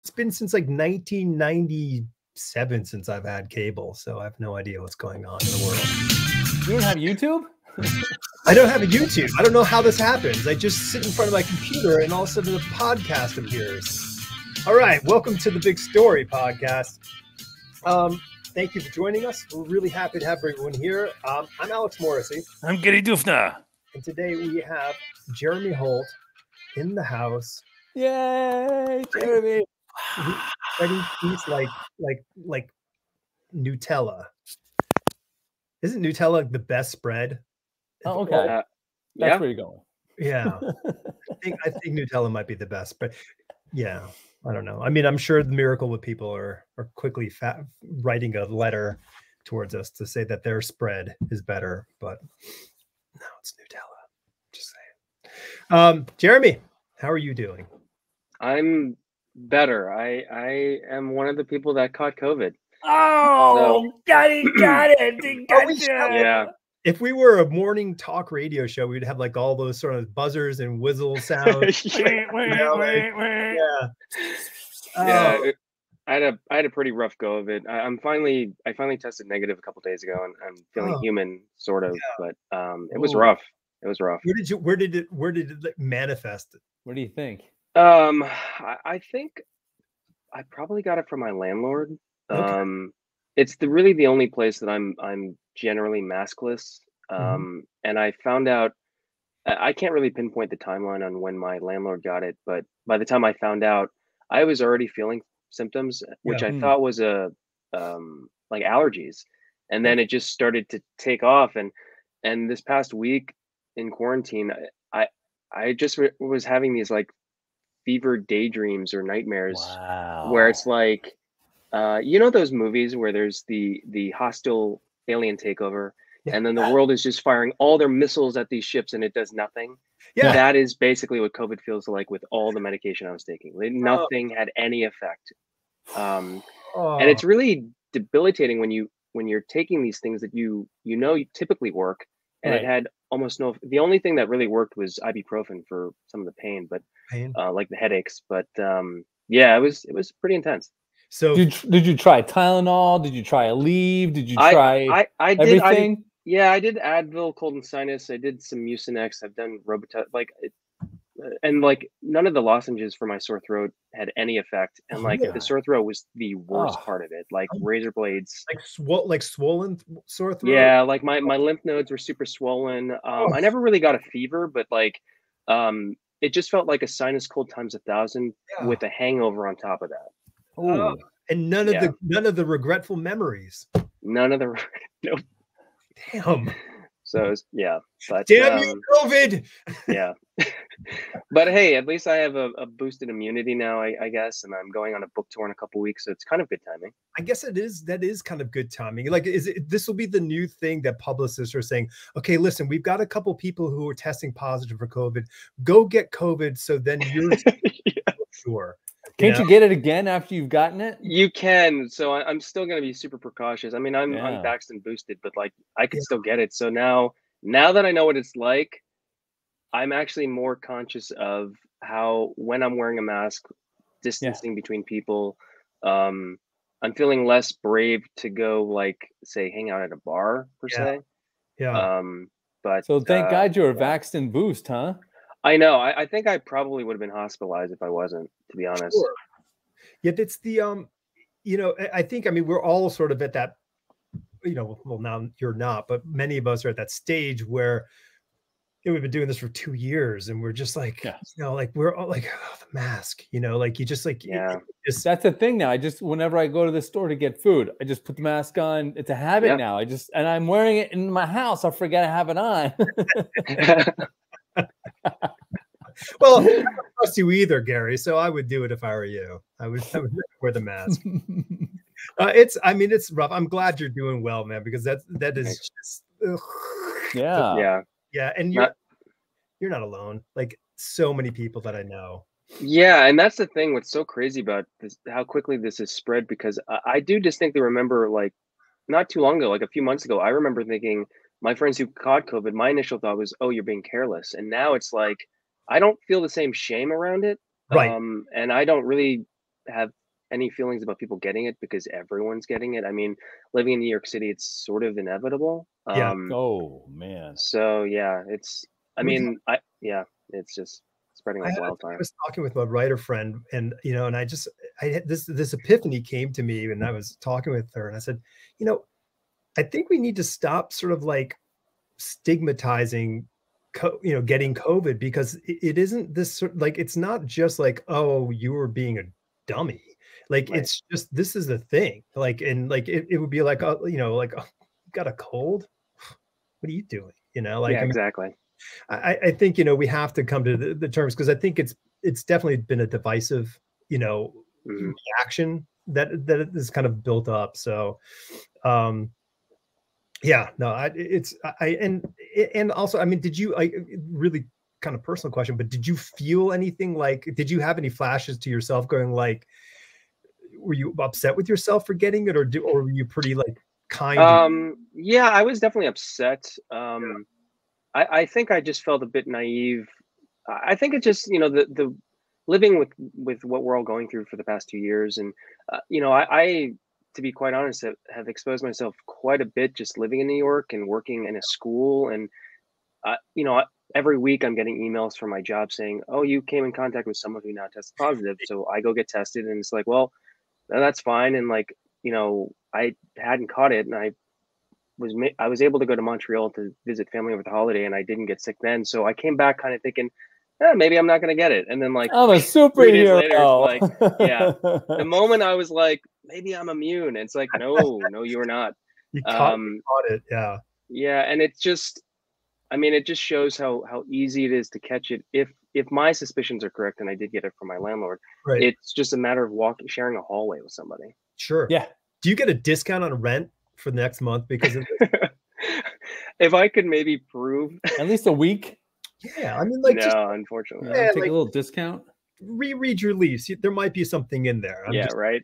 been since like 1997 since I've had cable, so I have no idea what's going on in the world. You don't have YouTube? I don't have a YouTube. I don't know how this happens. I just sit in front of my computer and all of a sudden the podcast appears. All right, welcome to the Big Story podcast. Thank you for joining us. We're really happy to have everyone here. I'm Alex Morrissey. I'm Gary Dufna. And today we have Jeremy Holt in the house. Yay, Jeremy! He's like Nutella. Isn't Nutella the best spread? Oh, okay. That's where you're going. Yeah. I think Nutella might be the best, but yeah, I don't know. I mean, I'm sure the Miracle Whip people are quickly writing a letter towards us to say that their spread is better, but no, it's Nutella. Just saying. Jeremy, how are you doing? I'm better. I am one of the people that caught COVID. Oh, got it. Yeah. If we were a morning talk radio show, we'd have like all those sort of buzzers and whistle sounds. I had a pretty rough go of it. I finally tested negative a couple days ago, and I'm feeling human, sort of. Yeah. But it was rough. It was rough. Where did it manifest? What do you think? I think I probably got it from my landlord. Okay. It's really the only place that I'm generally maskless. And I found out, I can't really pinpoint the timeline on when my landlord got it, but by the time I found out, I was already feeling symptoms, which I thought was like allergies. And then it just started to take off. And this past week in quarantine, I just was having these like fever daydreams or nightmares. Wow. Where it's like, you know, those movies where there's the hostile alien takeover, and then the world is just firing all their missiles at these ships and it does nothing. Yeah. That is basically what COVID feels like with all the medication I was taking. Nothing had any effect. And it's really debilitating when you're taking these things that you typically work, and it had almost no. The only thing that really worked was ibuprofen for some of the pain, but like the headaches. But yeah, it was pretty intense. So did you try Tylenol? Did you try Aleve? Did you try everything? I did Advil, cold and sinus. I did some Mucinex. I've done Robitussin, and none of the lozenges for my sore throat had any effect. And the sore throat was the worst part of it. Like razor blades, like swollen sore throat. Yeah, like my lymph nodes were super swollen. I never really got a fever, but it just felt like a sinus cold times 1,000 with a hangover on top of that. And none of the regretful memories. Nope. Damn. So but damn you, COVID. Yeah. But hey, at least I have a boosted immunity now, I guess, and I'm going on a book tour in a couple weeks, so it's kind of good timing. I guess that is kind of good timing. Like, this will be the new thing that publicists are saying, okay, listen, we've got a couple people who are testing positive for COVID. Go get COVID, so then you're sure. Can't you get it again after you've gotten it? You can. So I'm still going to be super precautious. I mean, I'm vaxxed and boosted, but I could still get it. So now that I know what it's like, I'm actually more conscious of how, when I'm wearing a mask, distancing between people, I'm feeling less brave to go say hang out at a bar per se. Yeah. But so thank God you're vaxxed and boost, huh? I know. I think I probably would have been hospitalized if I wasn't, to be honest. Sure. Yeah, it's the I think, we're all sort of at that, well, now you're not, but many of us are at that stage where we've been doing this for 2 years, and we're just we're all like, the mask, you just that's the thing now. Whenever I go to the store to get food, I just put the mask on. It's a habit now. And I'm wearing it in my house. I forget I have it on. Well, I don't trust you either, Gary. So I would do it if I were you. I would wear the mask. It's rough. I'm glad you're doing well, man, because that is just yeah. And you're not alone. Like, so many people that I know. Yeah, and that's the thing. What's so crazy about this, how quickly this is spread, because I do distinctly remember, not too long ago, a few months ago, I remember thinking, my friends who caught COVID, my initial thought was, oh, you're being careless. And now it's I don't feel the same shame around it. Right. And I don't really have any feelings about people getting it because everyone's getting it. I mean, living in New York City, it's sort of inevitable. Yeah. Oh man. So yeah, it's. I mean, it's just spreading like I wildfire. was talking with my writer friend, and and I had this epiphany came to me, and I was talking with her, and I said, I think we need to stop sort of like stigmatizing, getting COVID, because it isn't this like, it's not just like, oh, you were being a dummy. Like, Right. it's just, this is the thing. Like, and like, it would be like, like, oh, you got a cold? What are you doing? Like, Yeah, exactly. I think, we have to come to the terms, because I think it's definitely been a divisive, reaction that is kind of built up. So, yeah, no, and also, I mean, did you, really kind of personal question, but did you feel anything, like, did you have any flashes to yourself going like, were you upset with yourself for getting it, or were you pretty like kind? Yeah, I was definitely upset. I think I just felt a bit naive. I think it's just, the living with what we're all going through for the past 2 years, and I to be quite honest, have exposed myself quite a bit just living in New York and working in a school, and every week I'm getting emails from my job saying, "Oh, you came in contact with someone who now tested positive." So I go get tested, and it's like, well, that's fine, and like, I hadn't caught it, and I was able to go to Montreal to visit family over the holiday, and I didn't get sick then. So I came back kind of thinking, maybe I'm not going to get it. And then like I'm a 3 days later, it's superhero. like, yeah, the moment I was like, maybe I'm immune. And it's like, no, you are not. You caught it. Yeah. Yeah. And it just shows how easy it is to catch it. If my suspicions are correct, and I did get it from my landlord, Right. it's just a matter of sharing a hallway with somebody. Sure. Yeah. Do you get a discount on rent for the next month because of this? If I could maybe prove At least a week. Yeah, I mean, like, no, unfortunately. Take like, a little discount. Reread your lease. There might be something in there. Right.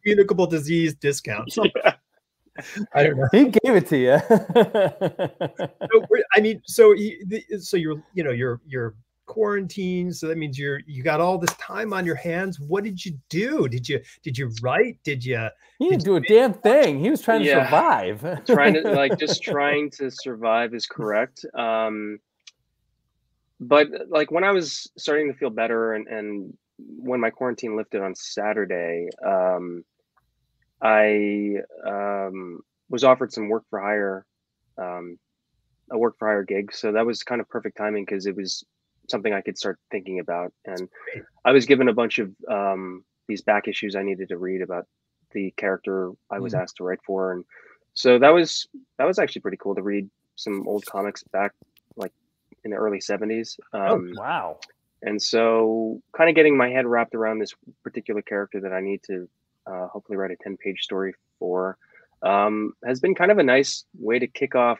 Communicable disease discount. Yeah. I don't know. He gave it to you. So you're quarantined. So that means you got all this time on your hands. What did you do? Did you write? He didn't do a damn thing. He was trying to survive. Trying to survive is correct. But like when I was starting to feel better, and when my quarantine lifted on Saturday, I was offered some work for hire, a work for hire gig. So that was kind of perfect timing, because it was something I could start thinking about. And I was given a bunch of these back issues I needed to read about the character I was asked to write for. And so that was actually pretty cool to read some old comics back like in the early 70s. Wow. And so kind of getting my head wrapped around this particular character that I need to hopefully write a 10-page story for has been kind of a nice way to kick off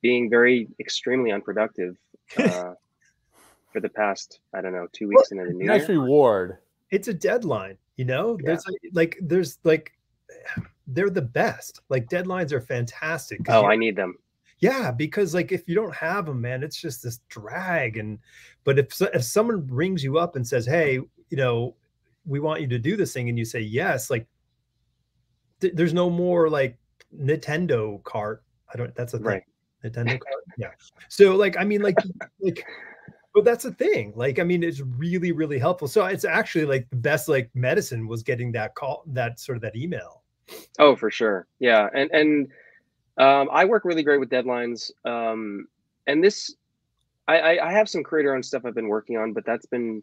being very extremely unproductive for the past, I don't know, 2 weeks into the new Nice year. reward. It's a deadline, Yeah. There's they're the best. Like, deadlines are fantastic. Oh, I need them. Yeah, because like if you don't have them, man, it's just this drag. But if someone rings you up and says, "Hey, we want you to do this thing," and you say yes, like there's no more like Nintendo cart. That's a thing. Right. Nintendo cart. Yeah. So like, I mean, like, but that's the thing. Like, I mean, it's really, really helpful. So it's actually like the best like medicine was getting that call, that email. Oh, for sure. Yeah. And I work really great with deadlines. And this, I have some creator-owned stuff I've been working on, but that's been,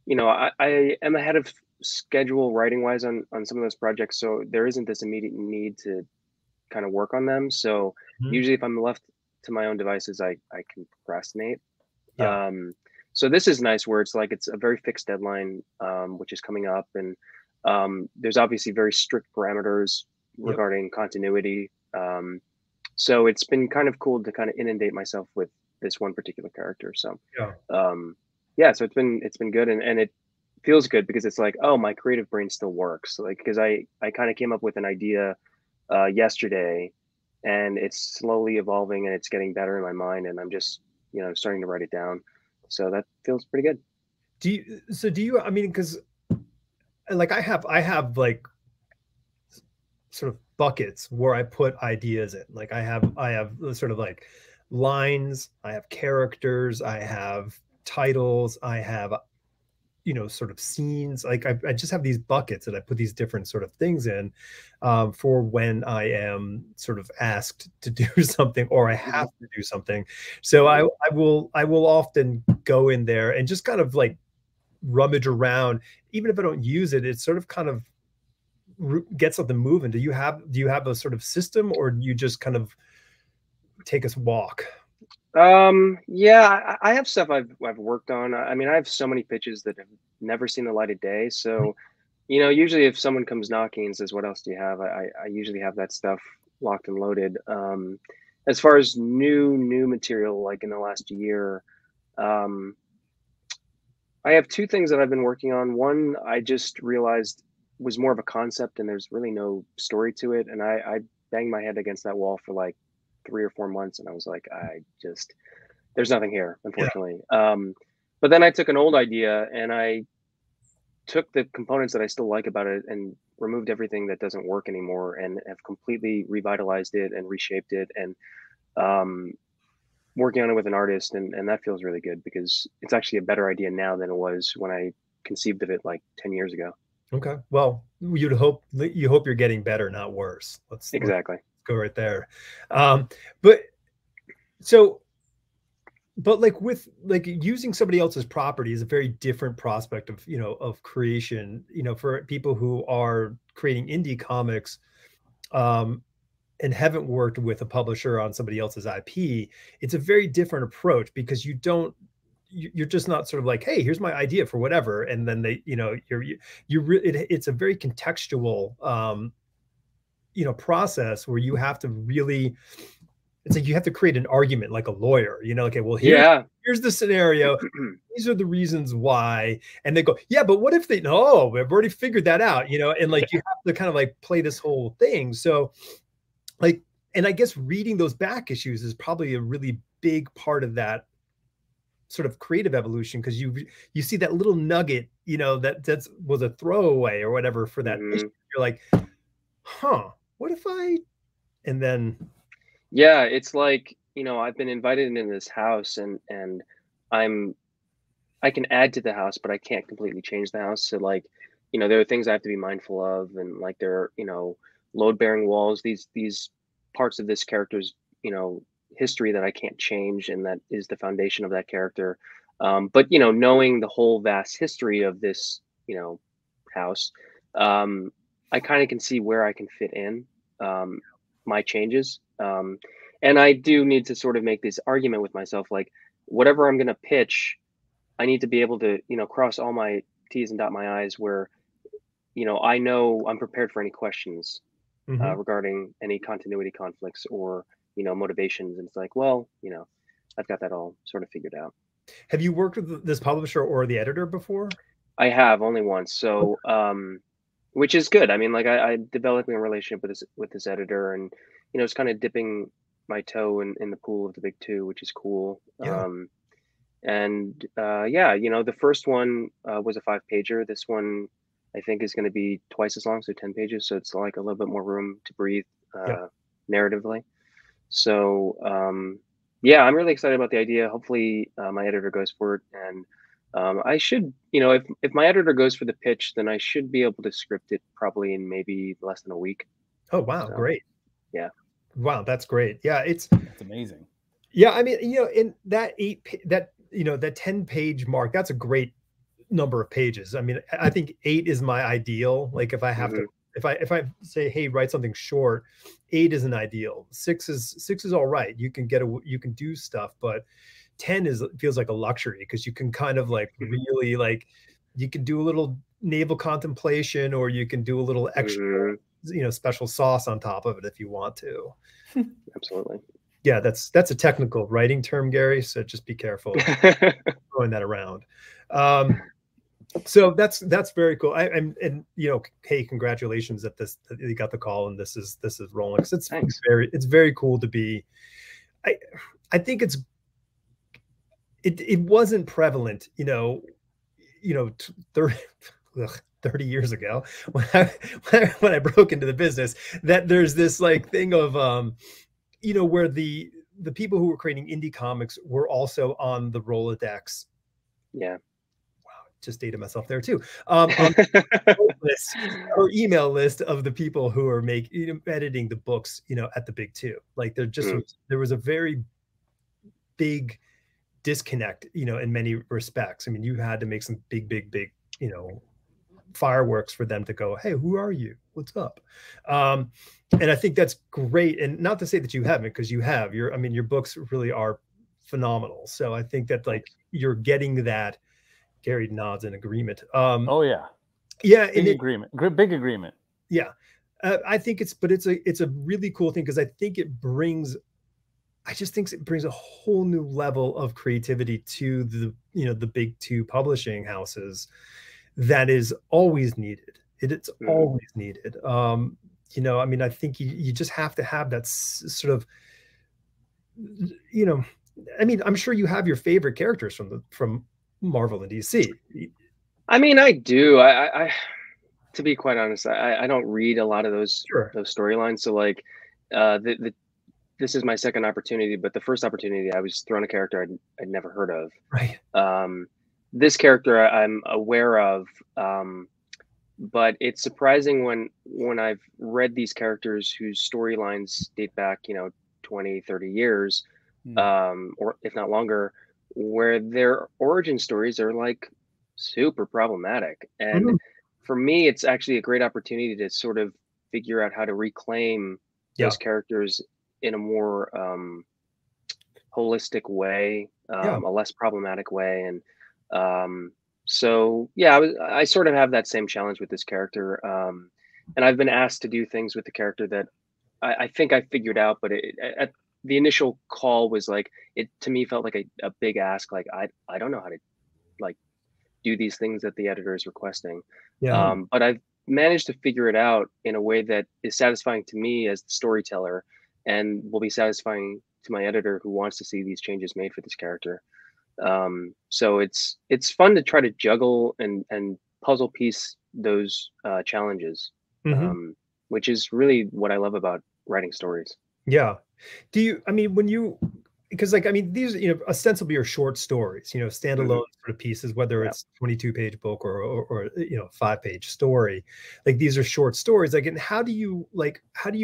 I am ahead of schedule writing-wise on some of those projects, so there isn't this immediate need to kind of work on them. So usually, if I'm left to my own devices, I can procrastinate. Yeah. So this is nice, where it's like it's a very fixed deadline, which is coming up, and there's obviously very strict parameters regarding continuity. So it's been kind of cool to kind of inundate myself with this one particular character. So so it's been good, and it feels good because it's like, oh, my creative brain still works. Like, because I kind of came up with an idea yesterday, and it's slowly evolving, and it's getting better in my mind, and I'm just starting to write it down. So that feels pretty good. Do you, I mean, because like I have like sort of buckets where I put ideas in. Like I have sort of like lines, I have characters, I have titles, I have, you know, sort of scenes. Like I just have these buckets that I put these different sort of things in, for when I am sort of asked to do something or I have to do something. So I will often go in there and just kind of like rummage around. Even if I don't use it, it's sort of kind of get something moving. Do you have a sort of system, or do you just kind of take us walk? Yeah, I have stuff I've worked on. I mean, I have so many pitches that have never seen the light of day. So, you know, usually if someone comes knocking and says, "What else do you have?" I usually have that stuff locked and loaded. As far as new material, like in the last year, I have two things that I've been working on. One I just realized was more of a concept, and there's really no story to it. And I banged my head against that wall for like 3 or 4 months, and I was like, there's nothing here, unfortunately. Yeah. But then I took an old idea and I took the components that I still like about it and removed everything that doesn't work anymore, and have completely revitalized it and reshaped it, and working on it with an artist, and that feels really good because it's actually a better idea now than it was when I conceived of it like 10 years ago. Okay. Well, you hope you're getting better, not worse. Let's go right there. But like with like using somebody else's property is a very different prospect of, you know, of creation, you know, for people who are creating indie comics, and haven't worked with a publisher on somebody else's IP. It's a very different approach because you're just not sort of like, hey, here's my idea for whatever, and then they, you know, it's a very contextual, you know, process where you have to really, it's like you have to create an argument like a lawyer, you know, okay, well, here's the scenario. These are the reasons why. And they go, yeah, but what if they, no, we've already figured that out, you know, and like, you have to kind of like play this whole thing. So like, and I guess reading those back issues is probably a really big part of that sort of creative evolution, because you see that little nugget, you know, that was a throwaway or whatever for that issue. You're like, huh, what if and then yeah, it's like, you know, I've been invited into this house, and I can add to the house, but I can't completely change the house. So like, you know, there are things I have to be mindful of, and like there are, you know, load-bearing walls, these parts of this character's, you know, history that I can't change, and that is the foundation of that character. But you know, knowing the whole vast history of this, you know, house, I kind of can see where I can fit in my changes. And I do need to sort of make this argument with myself, like whatever I'm going to pitch, I need to be able to, you know, cross all my T's and dot my I's, where, you know I'm prepared for any questions regarding any continuity conflicts or, you know, motivations. And it's like, well, you know, I've got that all sort of figured out. Have you worked with this publisher or the editor before? I have, only once. So, which is good. I mean, like I developing a relationship with this editor, and, you know, it's kind of dipping my toe in the pool of the big two, which is cool. Yeah. Yeah, you know, the first one was a 5-pager. This one, I think, is going to be twice as long, so 10 pages. So it's like a little bit more room to breathe narratively. So yeah, I'm really excited about the idea. Hopefully my editor goes for it, and I should, you know, if my editor goes for the pitch, then I should be able to script it probably in maybe less than a week. Oh wow, so, great. Yeah. Wow, that's great. Yeah, that's amazing. Yeah, I mean, you know, in that 10-page mark, that's a great number of pages. I mean, I think 8 is my ideal. Like if I have to, if I say, hey, write something short, 8 is an ideal. 6 is all right. You can do stuff, but 10 feels like a luxury, because you can kind of like really, like, you can do a little naval contemplation, or you can do a little extra, you know, special sauce on top of it if you want to. Absolutely. Yeah, that's a technical writing term, Gary. So just be careful throwing that around. So that's very cool. And you know, hey, congratulations that you got the call and this is rolling. It's very cool to be. I think it wasn't prevalent, you know, 30 years ago when when I broke into the business, that there's this like thing of you know, where the people who were creating indie comics were also on the Rolodex. Yeah. Just dated myself there too. On list or email list of the people who are editing the books, you know, at the big two. Like there was a very big disconnect, you know, in many respects. I mean, you had to make some big, you know, fireworks for them to go, hey, who are you? What's up? And I think that's great. And not to say that you haven't, because you have. I mean, your books really are phenomenal. So I think that like you're getting that. Gary nods in agreement. Oh yeah, yeah, big agreement. Big agreement. Yeah, I think it's a really cool thing because I think it brings. I just think it brings a whole new level of creativity to the, you know, the big two publishing houses that is always needed. It's always needed. You know, I mean, I think you just have to have that sort of, you know, I mean, I'm sure you have your favorite characters from Marvel and DC. I mean, I do. I to be quite honest, I don't read a lot of those storylines. So like, this is my second opportunity, but the first opportunity I was thrown a character I'd never heard of. Right. This character I'm aware of, but it's surprising when I've read these characters whose storylines date back, you know, 20, 30 years, or if not longer, where their origin stories are like super problematic. And for me, it's actually a great opportunity to sort of figure out how to reclaim those characters in a more holistic way, a less problematic way. And so yeah, I sort of have that same challenge with this character. And I've been asked to do things with the character that I think I figured out, but at the initial call was like, it to me felt like a big ask. Like, I don't know how to like do these things that the editor is requesting. But I've managed to figure it out in a way that is satisfying to me as the storyteller and will be satisfying to my editor who wants to see these changes made for this character. So it's fun to try to juggle and puzzle piece those challenges, which is really what I love about writing stories. Yeah. Do you, I mean, because like, I mean, these, you know, ostensibly are short stories, you know, standalone sort of pieces, whether it's 22-page book or, you know, 5-page story, like these are short stories. Like, and how do you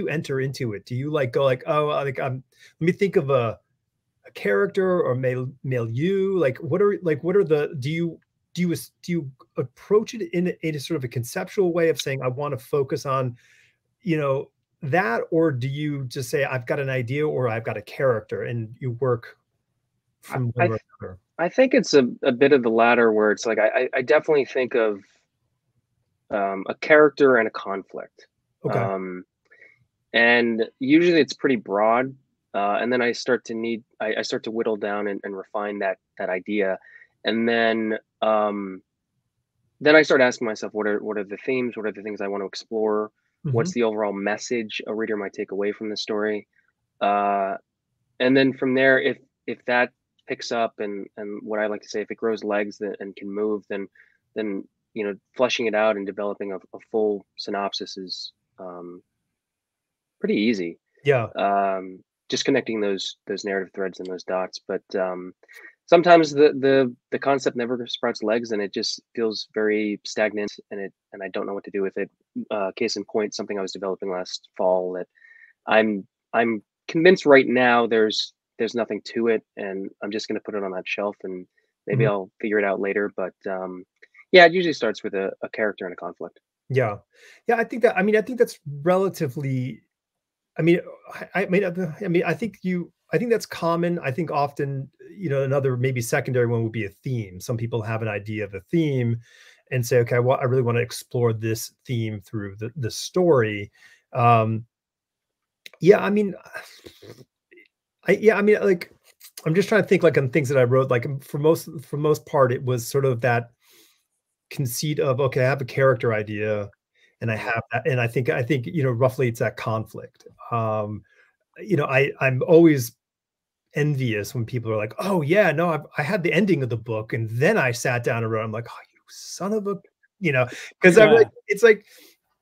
enter into it? Do you like go like, oh, like, let me think of a character or milieu, like what are the, do you approach it in a sort of a conceptual way of saying, I want to focus on, you know, that, or do you just say, I've got an idea or I've got a character, and you work from one or another? I think it's a bit of the latter, where it's like I definitely think of a character and a conflict. And usually it's pretty broad, and then I start to whittle down and refine that idea, and then I start asking myself, what are the themes, what are the things I want to explore, what's the overall message a reader might take away from the story, and then from there, if that picks up and what I like to say, if it grows legs and can move, then you know, fleshing it out and developing a full synopsis is pretty easy. Just connecting those narrative threads and those dots. But sometimes the concept never sprouts legs and it just feels very stagnant, and I don't know what to do with it. Case in point, something I was developing last fall that I'm convinced right now there's nothing to it, and I'm just going to put it on that shelf, and maybe I'll figure it out later. But yeah, it usually starts with a character and a conflict. Yeah. I think that's relatively, I think that's common. I think often, you know, another maybe secondary one would be a theme. Some people have an idea of a theme and say, okay, I really want to explore this theme through the story. Like, I'm just trying to think like on things that I wrote, like for most part, it was sort of that conceit of, okay, I have a character idea and I have that. And I think, you know, roughly it's that conflict. You know, I'm always envious when people are like, oh yeah, no, I had the ending of the book and then I sat down and wrote. I'm like, oh, you son of a, because I'm like, it's like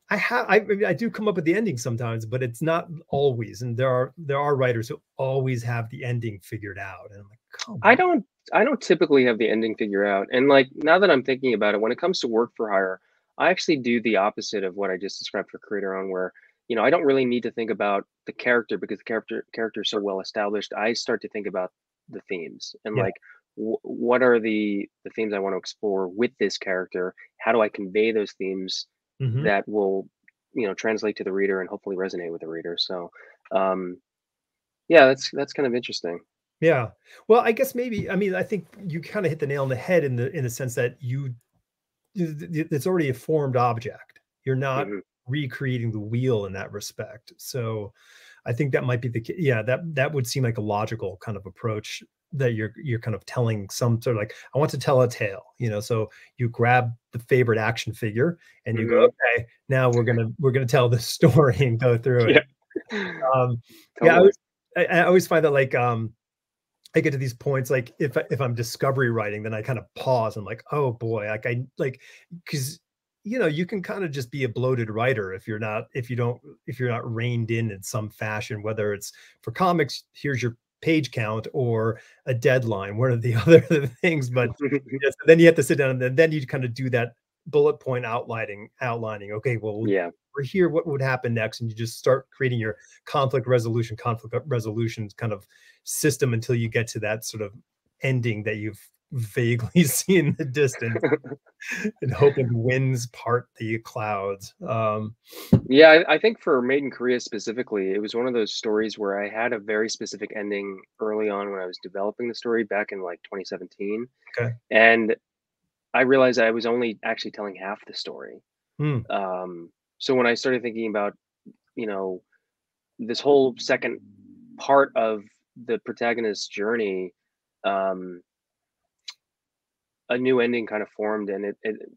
I do come up with the ending sometimes, but it's not always. And there are writers who always have the ending figured out. And I'm like, come on. I don't typically have the ending figured out. And like, now that I'm thinking about it, when it comes to work for hire, I actually do the opposite of what I just described for Creator On, where, I don't really need to think about the character because the character is so well established. I start to think about the themes and like, what are the themes I want to explore with this character? How do I convey those themes that will, translate to the reader and hopefully resonate with the reader? So, yeah, that's kind of interesting. Yeah. Well, I guess maybe, I mean, I think you kind of hit the nail on the head in the sense that it's already a formed object. You're not recreating the wheel in that respect. So I think that might be that would seem like a logical kind of approach, that you're kind of telling some sort of like, I want to tell a tale, so you grab the favorite action figure and you go, okay, now we're gonna tell the story and go through it. Totally. I always find that like I get to these points, like if I'm discovery writing, then I kind of pause. I'm like, oh boy, because you can kind of just be a bloated writer if you're not reined in some fashion, whether it's for comics, here's your page count, or a deadline, one or the other things. But then you have to sit down and then you kind of do that bullet point outlining. Okay, well, we're here. What would happen next? And you just start creating your conflict resolution kind of system until you get to that sort of ending that you've vaguely seen in the distance and hoping winds part the clouds. I think for Made in Korea specifically, it was one of those stories where I had a very specific ending early on when I was developing the story back in like 2017. Okay. And I realized I was only actually telling half the story. So when I started thinking about, this whole second part of the protagonist's journey, a new ending kind of formed, and it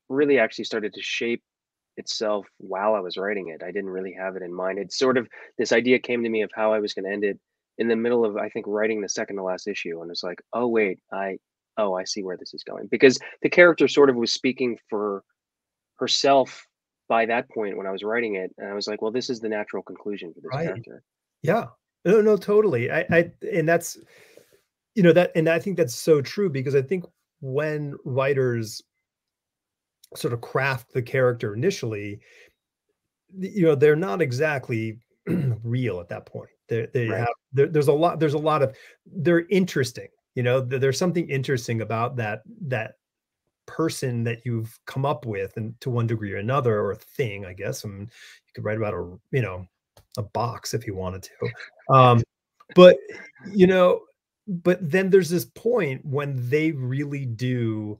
really actually started to shape itself while I was writing it. I didn't really have it in mind. It's sort of, this idea came to me of how I was going to end it in the middle of, I think, writing the second to last issue. And it's like, oh wait, I see where this is going, because the character sort of was speaking for herself by that point when I was writing it. And I was like, well, this is the natural conclusion for this character. Yeah. No, totally. And that's, that, and I think that's so true, because I think when writers sort of craft the character initially, they're not exactly real at that point. There's a lot of, they're interesting, there's something interesting about that person that you've come up with, and to one degree or another, or thing, I guess. And you could write about a box if you wanted to. But then there's this point when they really do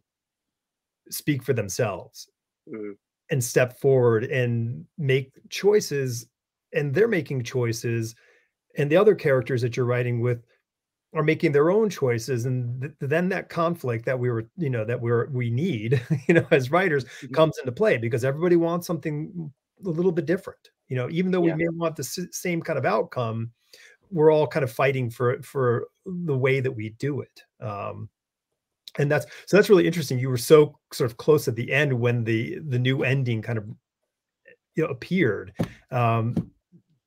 speak for themselves and step forward and make choices, and they're making choices, and the other characters that you're writing with are making their own choices. And then that conflict that we need, as writers, comes into play, because everybody wants something a little bit different, even though we may want the same kind of outcome, we're all kind of fighting for the way that we do it. And that's really interesting. You were so sort of close at the end when the new ending kind of appeared.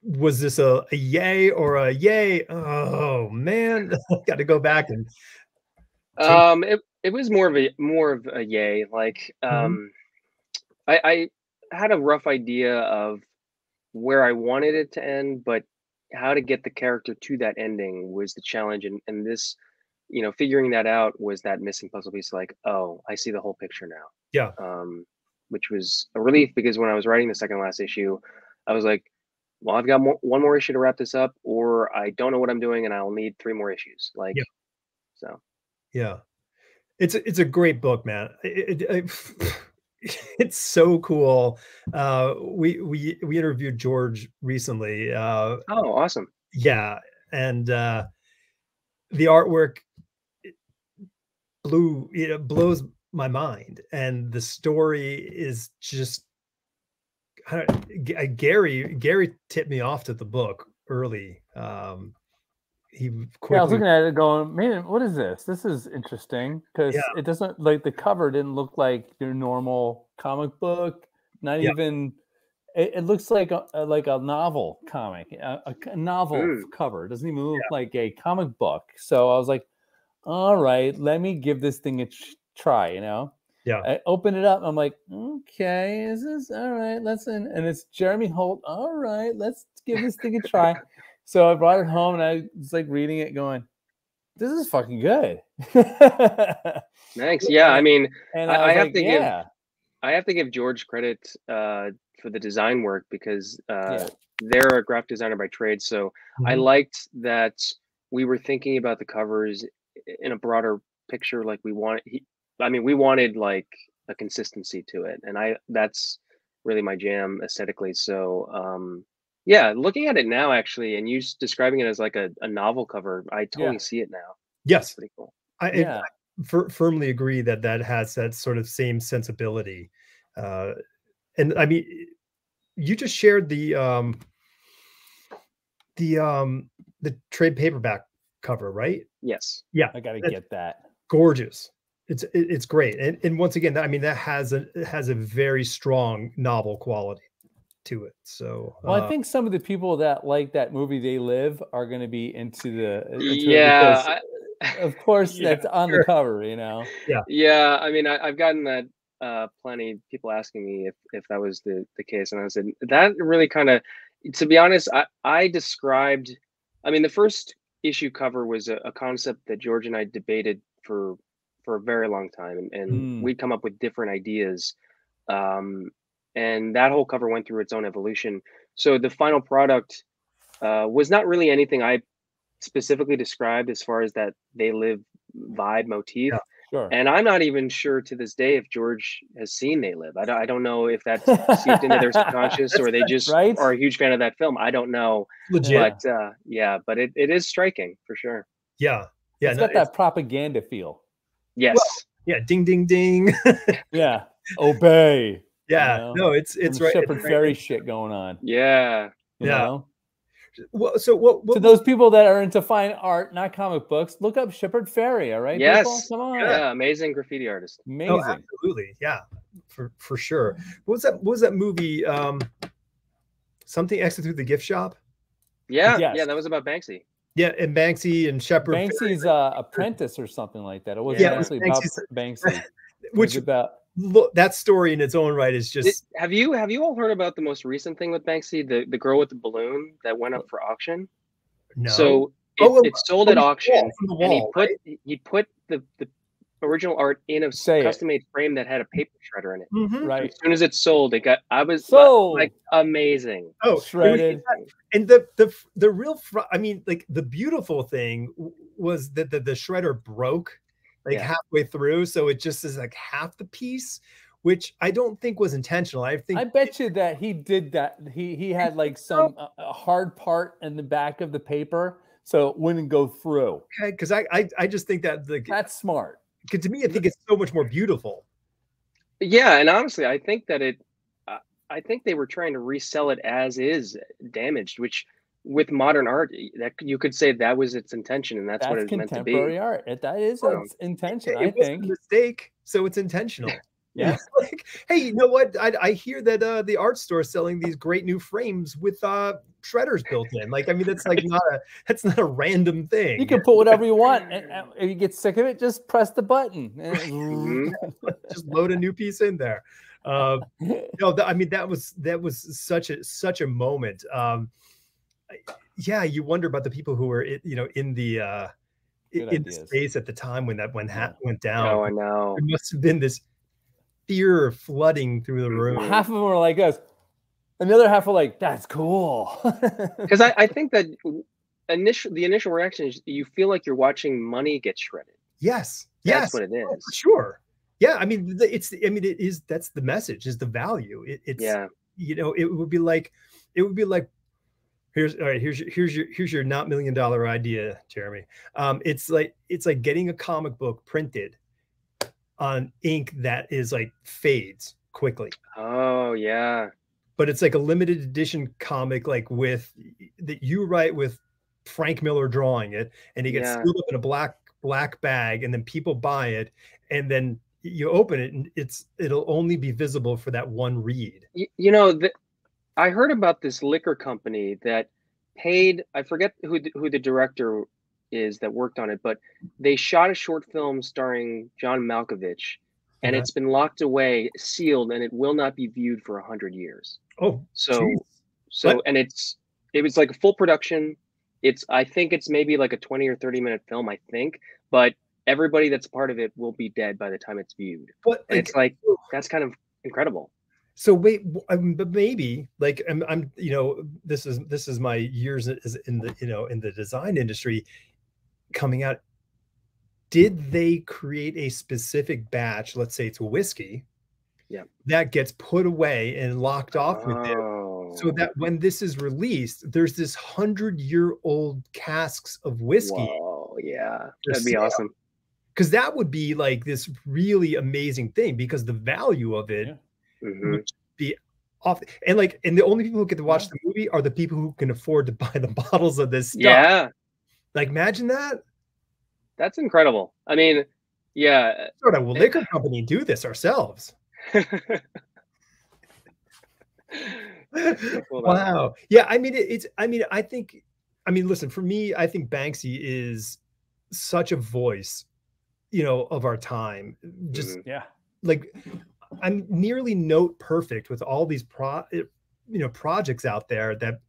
Was this a yay or a yay? Oh man, got to go back and. It was more of a yay. Like, I had a rough idea of where I wanted it to end, but how to get the character to that ending was the challenge. And this, figuring that out was that missing puzzle piece. Like, oh, I see the whole picture now. Yeah. Which was a relief, because when I was writing the second last issue, I was like, well, I've got one more issue to wrap this up, or I don't know what I'm doing and I'll need 3 more issues. Like, so. Yeah. It's a great book, man. It's so cool. We interviewed George recently. Oh, awesome. Yeah. And the artwork blows my mind. And the story is just, Gary tipped me off to the book early. He quickly, I was looking at it going, man, what is this? This is interesting, because it doesn't, like, the cover didn't look like your normal comic book, not Yeah. even. It looks like a novel comic, a novel cover. It doesn't even look like a comic book. So I was like, all right, let me give this thing a try, you know? Yeah. I open it up. I'm like, okay, is this all right? Listen, and it's Jeremy Holt. All right, let's give this thing a try. So I brought it home and I was like reading it, going, "This is fucking good." Thanks. Yeah, I mean, and I have like, to yeah. I have to give George credit for the design work because they're a graphic designer by trade. So I liked that we were thinking about the covers in a broader picture. Like we wanted like a consistency to it, and that's really my jam aesthetically. So yeah, looking at it now actually, and you describing it as like a novel cover, I totally see it now. Yes, that's pretty cool. I firmly agree that has that sort of same sensibility. And I mean, you just shared the trade paperback cover, right? Yes. Yeah, I gotta get that. Gorgeous. It's great, and once again, I mean, that has a very strong novel quality to it. So well, I think some of the people that like that movie They Live are going to be into it because of course that's on the cover, you know. Yeah, I mean, I've gotten that plenty, people asking me if that was the case, and I said that really kind of, to be honest, I described, I mean, the first issue cover was a concept that George and I debated for a very long time, and we'd come up with different ideas, and that whole cover went through its own evolution. So the final product was not really anything I specifically described as far as that They Live vibe motif. Yeah, sure. And I'm not even sure to this day if George has seen They Live. I don't know if that's seeped into their subconscious or they just are a huge fan of that film. I don't know. Legit. But yeah, but it is striking for sure. Yeah. It's got that propaganda feel. Yes. Well, yeah. Ding, ding, ding. Yeah. Obey. Yeah. You know? No, it's right. Shepherd Ferry shit going on. Yeah. You know? Well, so what to those people that are into fine art, not comic books, look up Shepherd Ferry. All right. Yes. People? Come on. Yeah. Amazing graffiti artist. Amazing. Oh, absolutely. Yeah. For sure. What was that movie? Something Exit Through the Gift Shop. Yeah. Yes. Yeah. That was about Banksy. Yeah, and Banksy and Shepherd. Banksy's apprentice or something like that. It wasn't actually about Banksy. Which about that story in its own right is just. Have you all heard about the most recent thing with Banksy, the girl with the balloon that went up for auction? No. So it sold at auction, and he put the original art in a custom-made frame that had a paper shredder in it. Right. As soon as it sold, I was like amazing. Oh, shredded. And the real, I mean, like the beautiful thing was that the shredder broke like halfway through, so it just is like half the piece, which I don't think was intentional. I bet you that he did that. He had like some a hard part in the back of the paper, so it wouldn't go through. Okay, because I just think that that's smart. Because to me, I think it's so much more beautiful. Yeah, and honestly, I think that I think they were trying to resell it as is, damaged, which with modern art, that you could say that was its intention, and that's what it's meant to be. Contemporary art. That is its intention. I think a mistake, so it's intentional. Yeah. Like, hey, you know what? I hear that the art store is selling these great new frames with shredders built in. Like, I mean, that's like that's not a random thing. You can put whatever you want, and if you get sick of it, just press the button. Just load a new piece in there. No, I mean that was such a moment. Yeah, you wonder about the people who were in the space at the time when that went down. Oh, I know. There must have been this fear flooding through the room. Half of them were like us, and the other half were like, "That's cool." Because I think that the initial reaction is you feel like you're watching money get shredded. Yes, that's what it is. Oh, for sure. Yeah, I mean, it is. That's the message. Is the value. It's it would be like here's your not $1 million idea, Jeremy. It's like getting a comic book printed on ink that is like fades quickly. Oh yeah. But it's like a limited edition comic, like that you write with Frank Miller drawing it, and it gets sealed up in a black bag, and then people buy it, and then you open it and it'll only be visible for that one read. You know, I heard about this liquor company that paid, I forget who the director is that worked on it, but they shot a short film starring John Malkovich, and Okay. it's been locked away, sealed, and it will not be viewed for 100 years. Oh, So, What? and it was like a full production. I think it's maybe like a 20 or 30-minute film, I think, but everybody that's part of it will be dead by the time it's viewed. But And it's like, that's kind of incredible. so wait, but maybe like I'm you know, this is my years in the, you know, in the design industry coming out. Did they create a specific batch, let's say it's a whiskey, Yeah, that gets put away and locked off with them, so that when this is released, there's this 100-year-old casks of whiskey? Whoa, yeah, for that'd be sale? awesome. Because that would be like this really amazing thing, because the value of it would be off. And like, and the only people who get to watch the movie are the people who can afford to buy the bottles of this stuff. Yeah, Like, imagine that. that's incredible. I mean, yeah. Sort of liquor company do this ourselves. Wow. Yeah, I mean, I think, listen, for me, I think Banksy is such a voice, you know, of our time. Just like, I'm nearly note perfect with all these projects out there that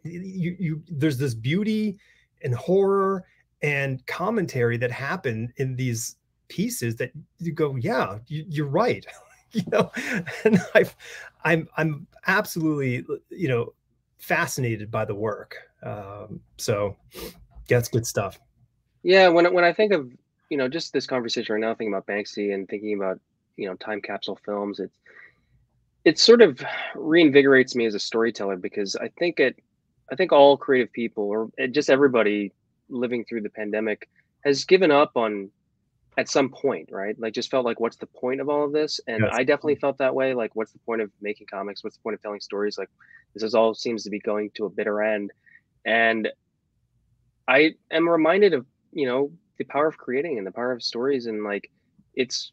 there's this beauty and horror and commentary that happen in these pieces that you go, yeah, you're right. You know, and I'm absolutely, you know, fascinated by the work. So that's good stuff. Yeah, when I think of, you know, just this conversation right now, thinking about Banksy and thinking about, you know, time capsule films, it sort of reinvigorates me as a storyteller, because I think all creative people, or just everybody living through the pandemic, has given up on at some point, right? Like, just felt like, what's the point of all of this? And Yes. I definitely felt that way. Like, what's the point of making comics? What's the point of telling stories? Like, this is all seems to be going to a bitter end. And I am reminded of, you know, the power of creating and the power of stories. And like, it's,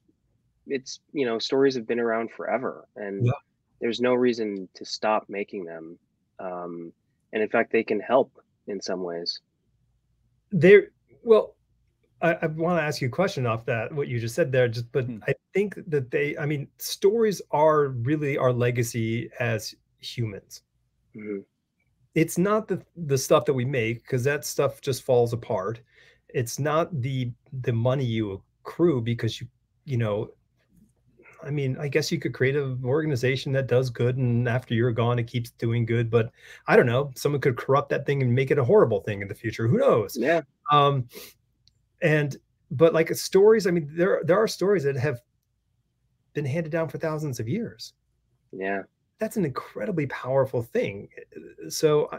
you know, stories have been around forever, and Yeah. there's no reason to stop making them. And in fact, they can help in some ways. Well, I want to ask you a question off that, what you just said there, but I think that stories are really our legacy as humans. It's not the stuff that we make, because that stuff just falls apart. It's not the money you accrue, because you know, I mean, I guess you could create an organization that does good, and after you're gone, it keeps doing good. But I don't know, someone could corrupt that thing and make it a horrible thing in the future. Who knows? Yeah. But like stories, I mean, there are stories that have been handed down for thousands of years. Yeah. That's an incredibly powerful thing. So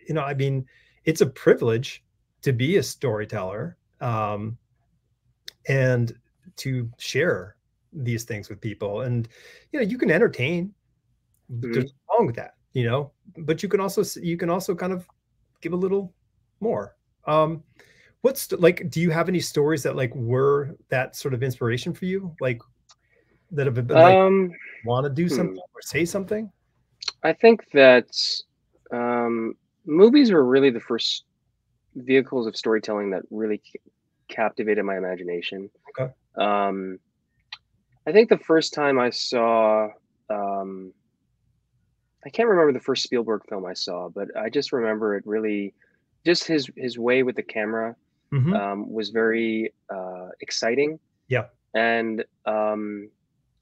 you know, I mean, it's a privilege to be a storyteller, and to share these things with people. And you know, you can entertain. There's nothing wrong with that, you know, but you can also kind of give a little more. What's like, do you have any stories that like were that sort of inspiration for you, like that have been like, want to do something or say something? I think that movies were really the first vehicles of storytelling that really captivated my imagination. Okay. I think the first time I saw, I can't remember the first Spielberg film I saw, but I just remember it really, just his way with the camera was very exciting. Yeah. And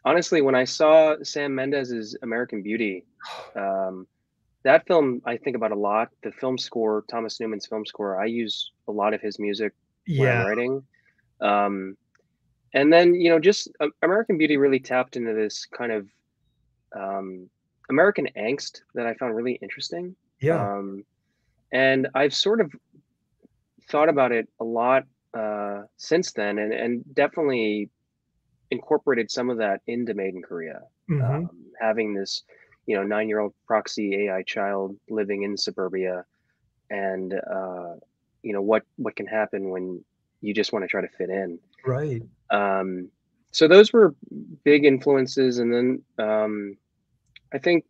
honestly, when I saw Sam Mendes's American Beauty, that film I think about a lot. The film score, Thomas Newman's film score, I use a lot of his music when I'm writing. And then, you know, just American Beauty really tapped into this kind of American angst that I found really interesting. Yeah. And I've sort of thought about it a lot since then, and definitely incorporated some of that into Made in Korea. Having this, you know, 9-year-old proxy AI child living in suburbia, and you know, what can happen when you just want to try to fit in. Right. So those were big influences, and then I think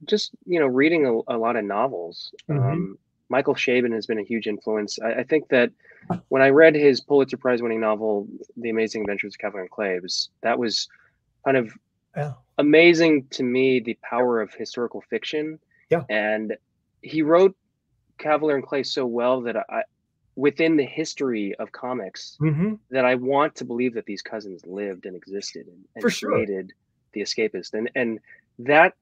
just reading a lot of novels. Mhm. Michael Chabon has been a huge influence. I think that when I read his Pulitzer Prize winning novel, The Amazing Adventures of Cavalier and Clay, that was kind of Yeah. amazing to me, the power of historical fiction. Yeah. And he wrote Cavalier and Clay so well that within the history of comics, Mhm. that I want to believe that these cousins lived and existed For and sure. created the escapist. And that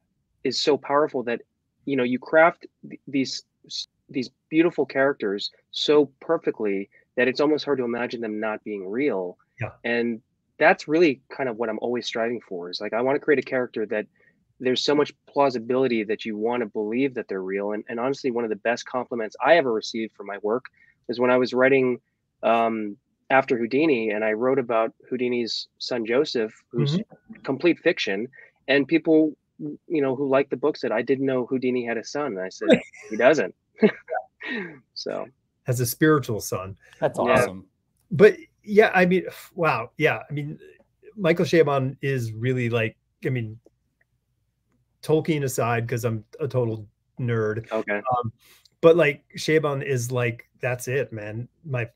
is so powerful that, you craft these beautiful characters so perfectly that it's almost hard to imagine them not being real. Yeah. And that's really kind of what I'm always striving for, is like, I want to create a character that there's so much plausibility that you want to believe that they're real. And honestly, one of the best compliments I ever received for my work is when I was writing after Houdini, and I wrote about Houdini's son Joseph, who's Mhm. complete fiction, and people, who liked the book said, I didn't know Houdini had a son. And I said, he doesn't. So As a spiritual son. That's yeah. awesome. But yeah, I mean, wow. Yeah. I mean, Michael Chabon is really like, I mean, Tolkien aside, because I'm a total nerd. Okay. But like Chabon is like, that's it, man. My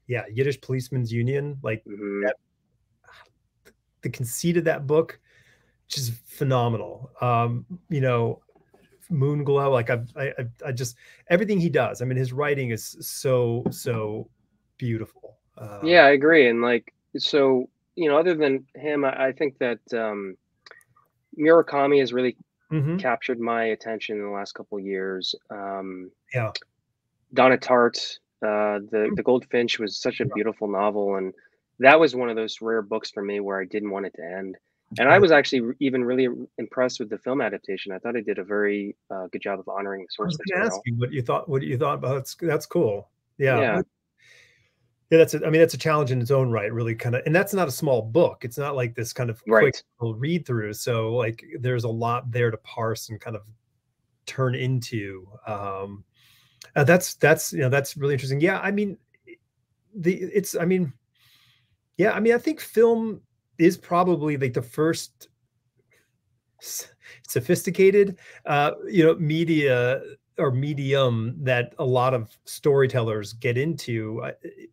yeah, Yiddish Policeman's Union, like Hmm. that, the conceit of that book, just phenomenal. Moonglow, like I just everything he does. I mean, his writing is so beautiful. Yeah, I agree. And like, so, other than him, I think that Murakami has really Mhm. captured my attention in the last couple of years. Yeah. Donna Tartt, the Goldfinch was such a beautiful novel, and that was one of those rare books for me where I didn't want it to end. And I I was actually even really impressed with the film adaptation. I thought it did a very good job of honoring the source was going to ask material. you what you thought about. That's cool. Yeah. Yeah, Yeah, I mean, that's a challenge in its own right, really kind of, and that's not a small book. It's not like this kind of quick right. little read through. So like there's a lot there to parse and kind of turn into. That's really interesting. Yeah, I mean, I think film is probably like the first sophisticated media or medium that a lot of storytellers get into,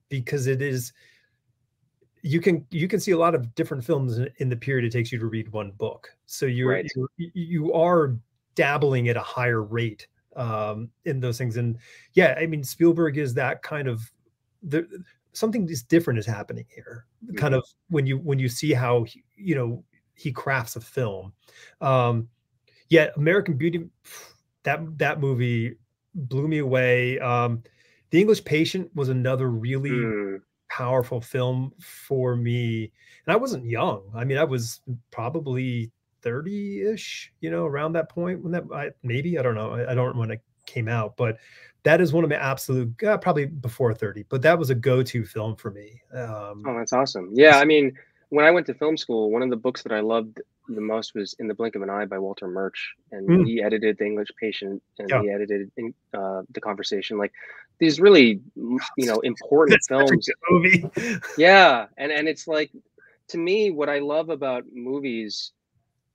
because it is, you can see a lot of different films in the period it takes you to read one book, so Right. you are dabbling at a higher rate in those things. And yeah, I mean, Spielberg is that kind of, the something is different is happening here, kind Hmm. of, when you see how he crafts a film. Yeah, American Beauty, that movie blew me away. The English Patient was another really Mm. powerful film for me. And I wasn't young. I mean, I was probably 30-ish, around that point when maybe, I don't know. I don't know when it came out, but that is one of my absolute, probably before 30, but that was a go-to film for me. Oh, that's awesome. Yeah, I mean, when I went to film school, one of the books that I loved the most was In the Blink of an Eye by Walter Murch, and Mm, he edited The English Patient, and yeah, he edited The Conversation. Like these really, important that's such a films. good movie. Yeah, and it's like, to me, what I love about movies,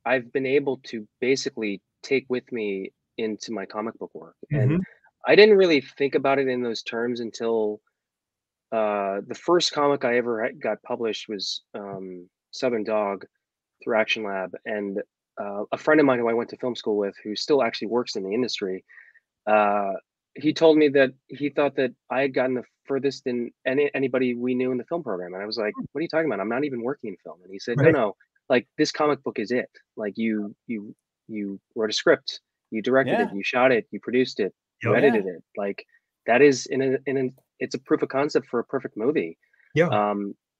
I've been able to basically take with me into my comic book work, and Mhm. I didn't really think about it in those terms until the first comic I ever got published was Southern Dog through Action Lab, and a friend of mine who I went to film school with, who still actually works in the industry, uh, he told me that he thought that I had gotten the furthest than anybody we knew in the film program, and I was like, "What are you talking about? I'm not even working in film." And he said, "No, Right. no, like this comic book is it. Like you wrote a script, you directed it, Yeah. you shot it, you produced it, you Yep. Yeah. edited it. Like that is it's a proof of concept for a perfect movie." Yeah.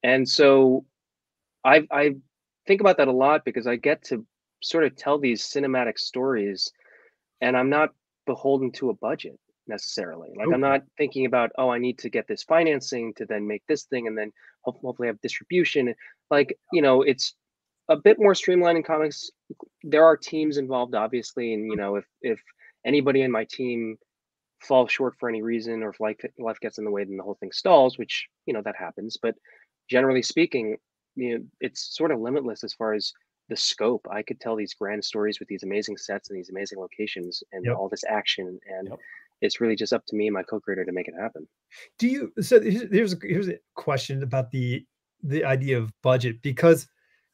And so I think about that a lot because I get to sort of tell these cinematic stories, and I'm not beholden to a budget necessarily. Like I'm Okay. not thinking about, oh, I need to get this financing to then make this thing and then hopefully have distribution. Like, it's a bit more streamlined in comics. There are teams involved, obviously, and if anybody in my team falls short for any reason, or if life gets in the way, then the whole thing stalls, which that happens. But generally speaking, it's sort of limitless as far as the scope. I could tell these grand stories with these amazing sets and these amazing locations and Yep. all this action, and Yep. it's really just up to me and my co-creator to make it happen. Do you? So here's a question about the idea of budget, because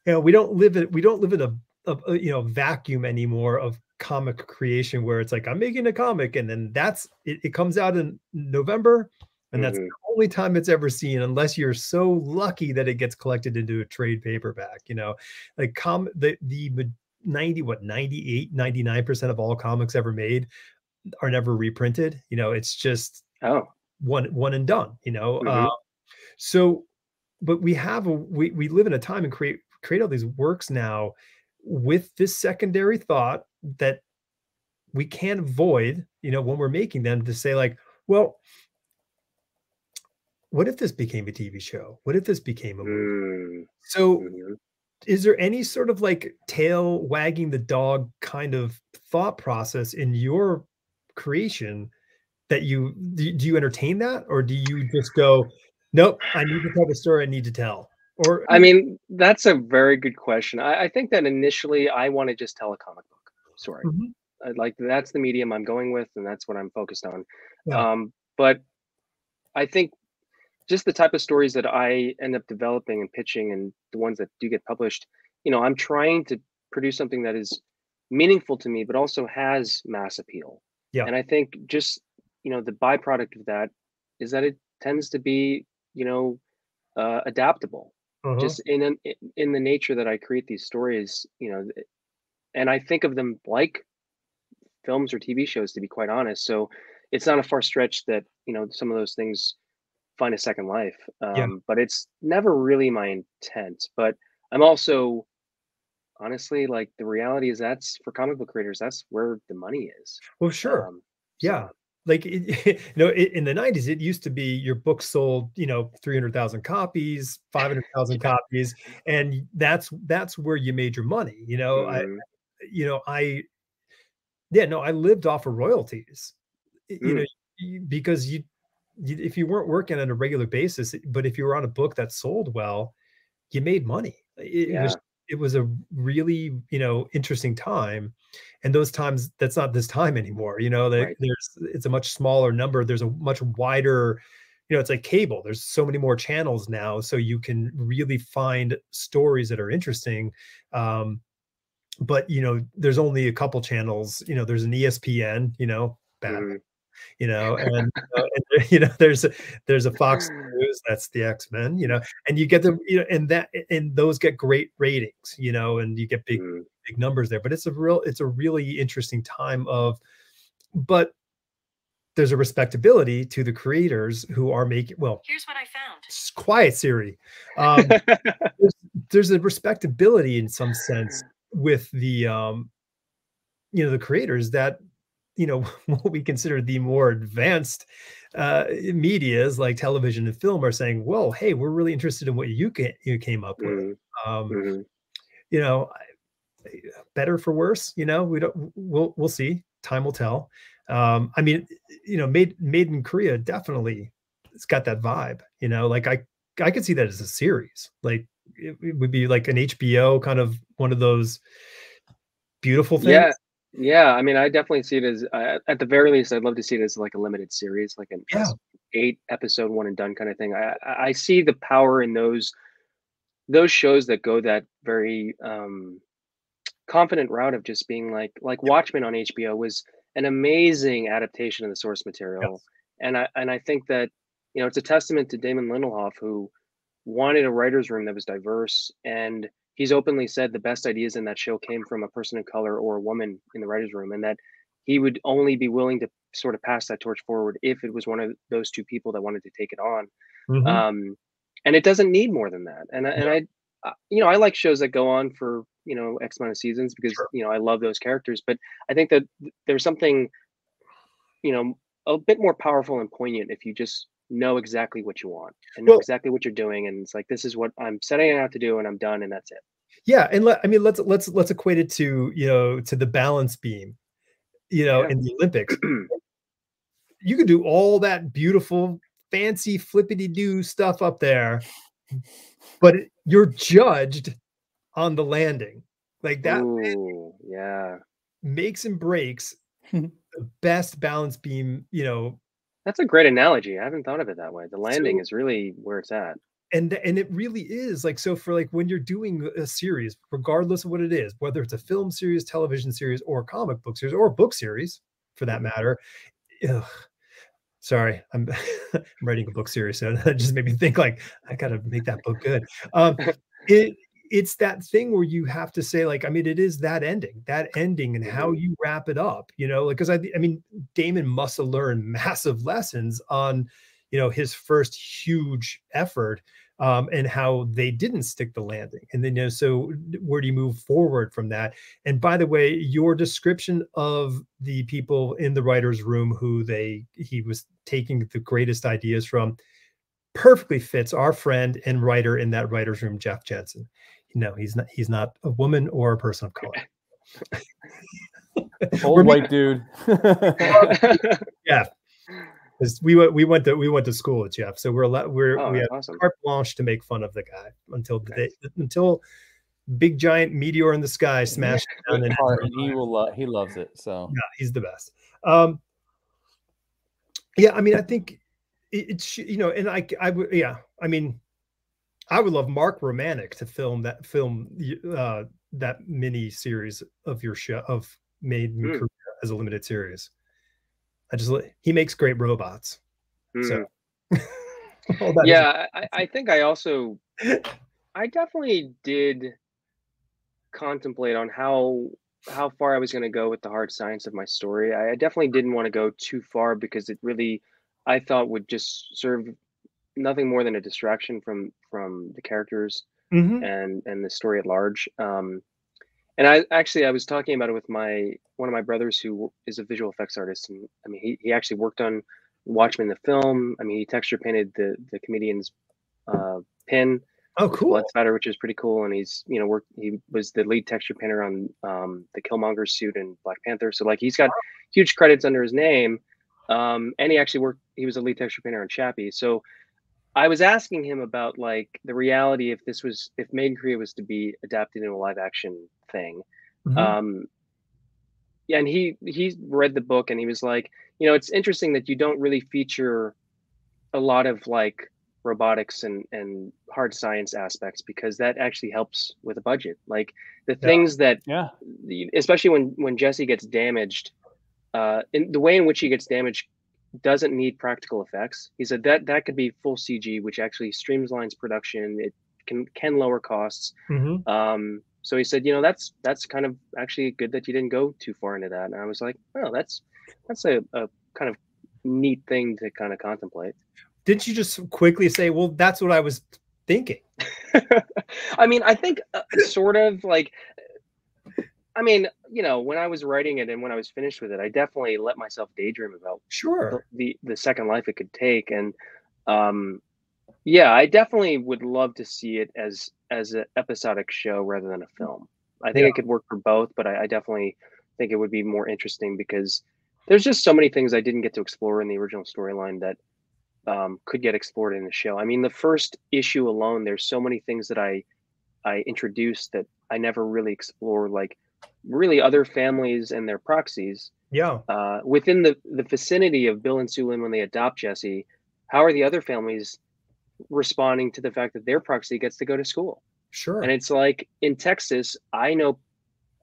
we don't live in a vacuum anymore of comic creation where it's like I'm making a comic and then it comes out in November and that's the only time it's ever seen, unless you're so lucky that it gets collected into a trade paperback. Like the 98, 99% of all comics ever made are never reprinted. It's just one and done. So, but we live in a time and create all these works now with this secondary thought that we can't avoid, when we're making them, to say like, well, what if this became a TV show? What if this became a movie? So is there any sort of like tail wagging the dog kind of thought process in your creation that do you entertain that, or do you just go, nope, I need to tell the story I need to tell? Or I mean, that's a very good question. I think that initially I want to just tell a comic book story. Like that's the medium I'm going with, and that's what I'm focused on. Yeah. But I think just the type of stories that I end up developing and pitching, and the ones that do get published, I'm trying to produce something that is meaningful to me, but also has mass appeal. Yeah. And I think just, the byproduct of that is that it tends to be, adaptable. Just in the nature that I create these stories, and I think of them like films or TV shows, to be quite honest. So it's not a far stretch that, some of those things find a second life. But it's never really my intent. But I'm also honestly, like, the reality is that's for comic book creators, that's where the money is. Well, sure. Yeah. Like, in the 90s, it used to be your book sold, 300,000 copies, 500,000 copies. And that's where you made your money. I lived off of royalties, because if you weren't working on a regular basis, but if you were on a book that sold well, you made money. It was a really, interesting time. And those times, that's not this time anymore. It's a much smaller number. There's a much wider, it's like cable. There's so many more channels now. So you can really find stories that are interesting. But, there's only a couple channels, there's an ESPN, Batman. And there's a Fox News, that's the X-Men, and you get them, and those get great ratings, and you get big numbers there. But it's a really interesting time but there's a respectability to the creators who are making, well, here's what I found. Quiet, Siri. There's a respectability in some sense with the the creators that, what we consider the more advanced medias like television and film are saying, well, hey, we're really interested in what you came up with. Better for worse, we'll see. Time will tell. I mean, made in Korea, definitely it's got that vibe, like I could see that as a series. Like it would be like an HBO kind of one of those beautiful things. Yeah, I mean, I definitely see it as, at the very least, I'd love to see it as like a limited series, like an 8-episode one and done kind of thing. I see the power in those shows that go that very confident route of just being like Watchmen on HBO was an amazing adaptation of the source material. And I think that, it's a testament to Damon Lindelof, who wanted a writer's room that was diverse, and he's openly said the best ideas in that show came from a person of color or a woman in the writer's room, and that he would only be willing to sort of pass that torch forward if it was one of those two people that wanted to take it on. And it doesn't need more than that. And I like shows that go on for, X amount of seasons, because, I love those characters. But I think that there's something, a bit more powerful and poignant if you just know exactly what you want and know exactly what you're doing, and it's like, this is what I'm setting out to do, and I'm done, and that's it. Yeah, and let's equate it to, to the balance beam, in the Olympics. You could do all that beautiful, fancy, flippity-do stuff up there, but you're judged on the landing. Like that Ooh, yeah. makes and breaks the best balance beam, you know. That's a great analogy. I haven't thought of it that way. The landing So, is really where it's at. and it really is like, so for like when you're doing a series, regardless of what it is, whether it's a film series, television series, or comic book series, or book series for that matter. Ugh, sorry, I'm I'm writing a book series, so that just made me think like I gotta make that book good. It it's that thing where you have to say, like, I mean, it is that ending and how you wrap it up, you know, like, because I mean, Damon must have learned massive lessons on, you know, his first huge effort, and how they didn't stick the landing. And then, you know, so where do you move forward from that? And by the way, your description of the people in the writer's room who he was taking the greatest ideas from perfectly fits our friend and writer in that writer's room, Jeff Jensen. No, he's not a woman or a person of color. Old white dude. Yeah. We went to school with Jeff, so we have awesome. carte blanche to make fun of the guy until big giant meteor in the sky smashed down and he loves it. So yeah, he's the best. Yeah, I mean, I think it's, you know, and I would, yeah, I mean, I would love Mark Romanek to film that mini series of your show of Made in Korea as a limited series. He makes great robots. So yeah, I think I definitely did contemplate on how far I was going to go with the hard science of my story. I definitely didn't want to go too far because it really, I thought, would just serve nothing more than a distraction from the characters and the story at large. And I was talking about it with one of my brothers who is a visual effects artist, and I mean he actually worked on Watchmen the film. I mean, he texture painted the comedian's pin. Oh, cool. Blood spatter, which is pretty cool. And he's, you know, he was the lead texture painter on the Killmonger suit in Black Panther. So like he's got huge credits under his name. And he was a lead texture painter on Chappie. So I was asking him about like the reality if Made in Korea was to be adapted into a live action thing. Yeah, and he read the book and he was like, you know, it's interesting that you don't really feature a lot of like robotics and hard science aspects, because that actually helps with a budget. Like the things that, especially when Jesse gets damaged, in the way in which he gets damaged doesn't need practical effects. He said that could be full CG, which actually streamlines production. It can lower costs. So he said, you know, that's kind of actually good that you didn't go too far into that. And I was like, oh, that's a kind of neat thing to kind of contemplate. Didn't you just quickly say, well, that's what I was thinking? I mean, I think sort of like, I mean, you know, when I was writing it and when I was finished with it, I definitely let myself daydream about the second life it could take. And yeah, I definitely would love to see it as an episodic show rather than a film. I think it could work for both, but I definitely think it would be more interesting because there's just so many things I didn't get to explore in the original storyline that could get explored in the show. I mean, the first issue alone, there's so many things that I introduced that I never really explored, like really other families and their proxies. Yeah. Within the vicinity of Bill and Sue Lin when they adopt Jesse, how are the other families responding to the fact that their proxy gets to go to school? Sure. And it's like in Texas, I know,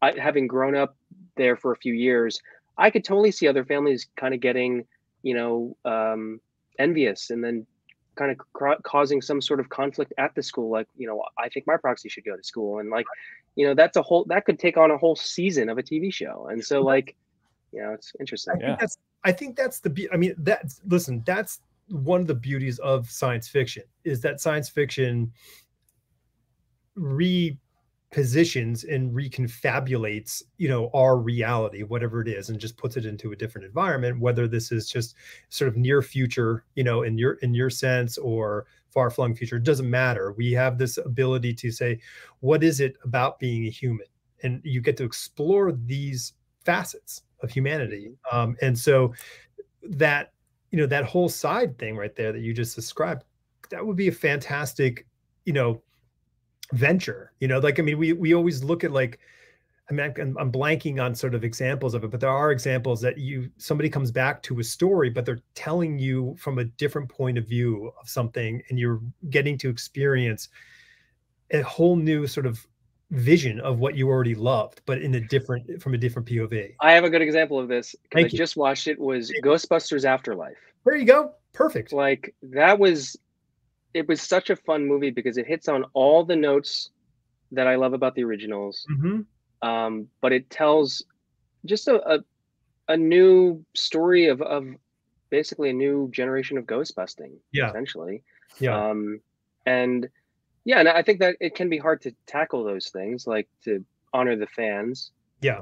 having grown up there for a few years, I could totally see other families kind of getting, you know, envious and then kind of causing some sort of conflict at the school. Like, you know, I think my proxy should go to school. And like, you know, that could take on a whole season of a TV show. And so like, you know, it's interesting. I think that's that's one of the beauties of science fiction, is that science fiction repositions and reconfabulates, you know, our reality, whatever it is, and just puts it into a different environment, whether this is just sort of near future, you know, in your sense, or far-flung future. It doesn't matter. We have this ability to say, what is it about being a human? And you get to explore these facets of humanity. And so that, you know, that whole side thing right there that you just described, that would be a fantastic, you know, venture, you know, like, I mean, we always look at like, I mean, I'm blanking on sort of examples of it, but there are examples that somebody comes back to a story, but they're telling you from a different point of view of something, and you're getting to experience a whole new sort of vision of what you already loved, but from a different POV. I have a good example of this because I Thank you. just watched it. Was Ghostbusters Afterlife. There you go. Perfect. Like it was such a fun movie because it hits on all the notes that I love about the originals. But it tells just a new story of basically a new generation of ghost busting, essentially. Yeah. And yeah, and I think that it can be hard to tackle those things, like to honor the fans. Yeah.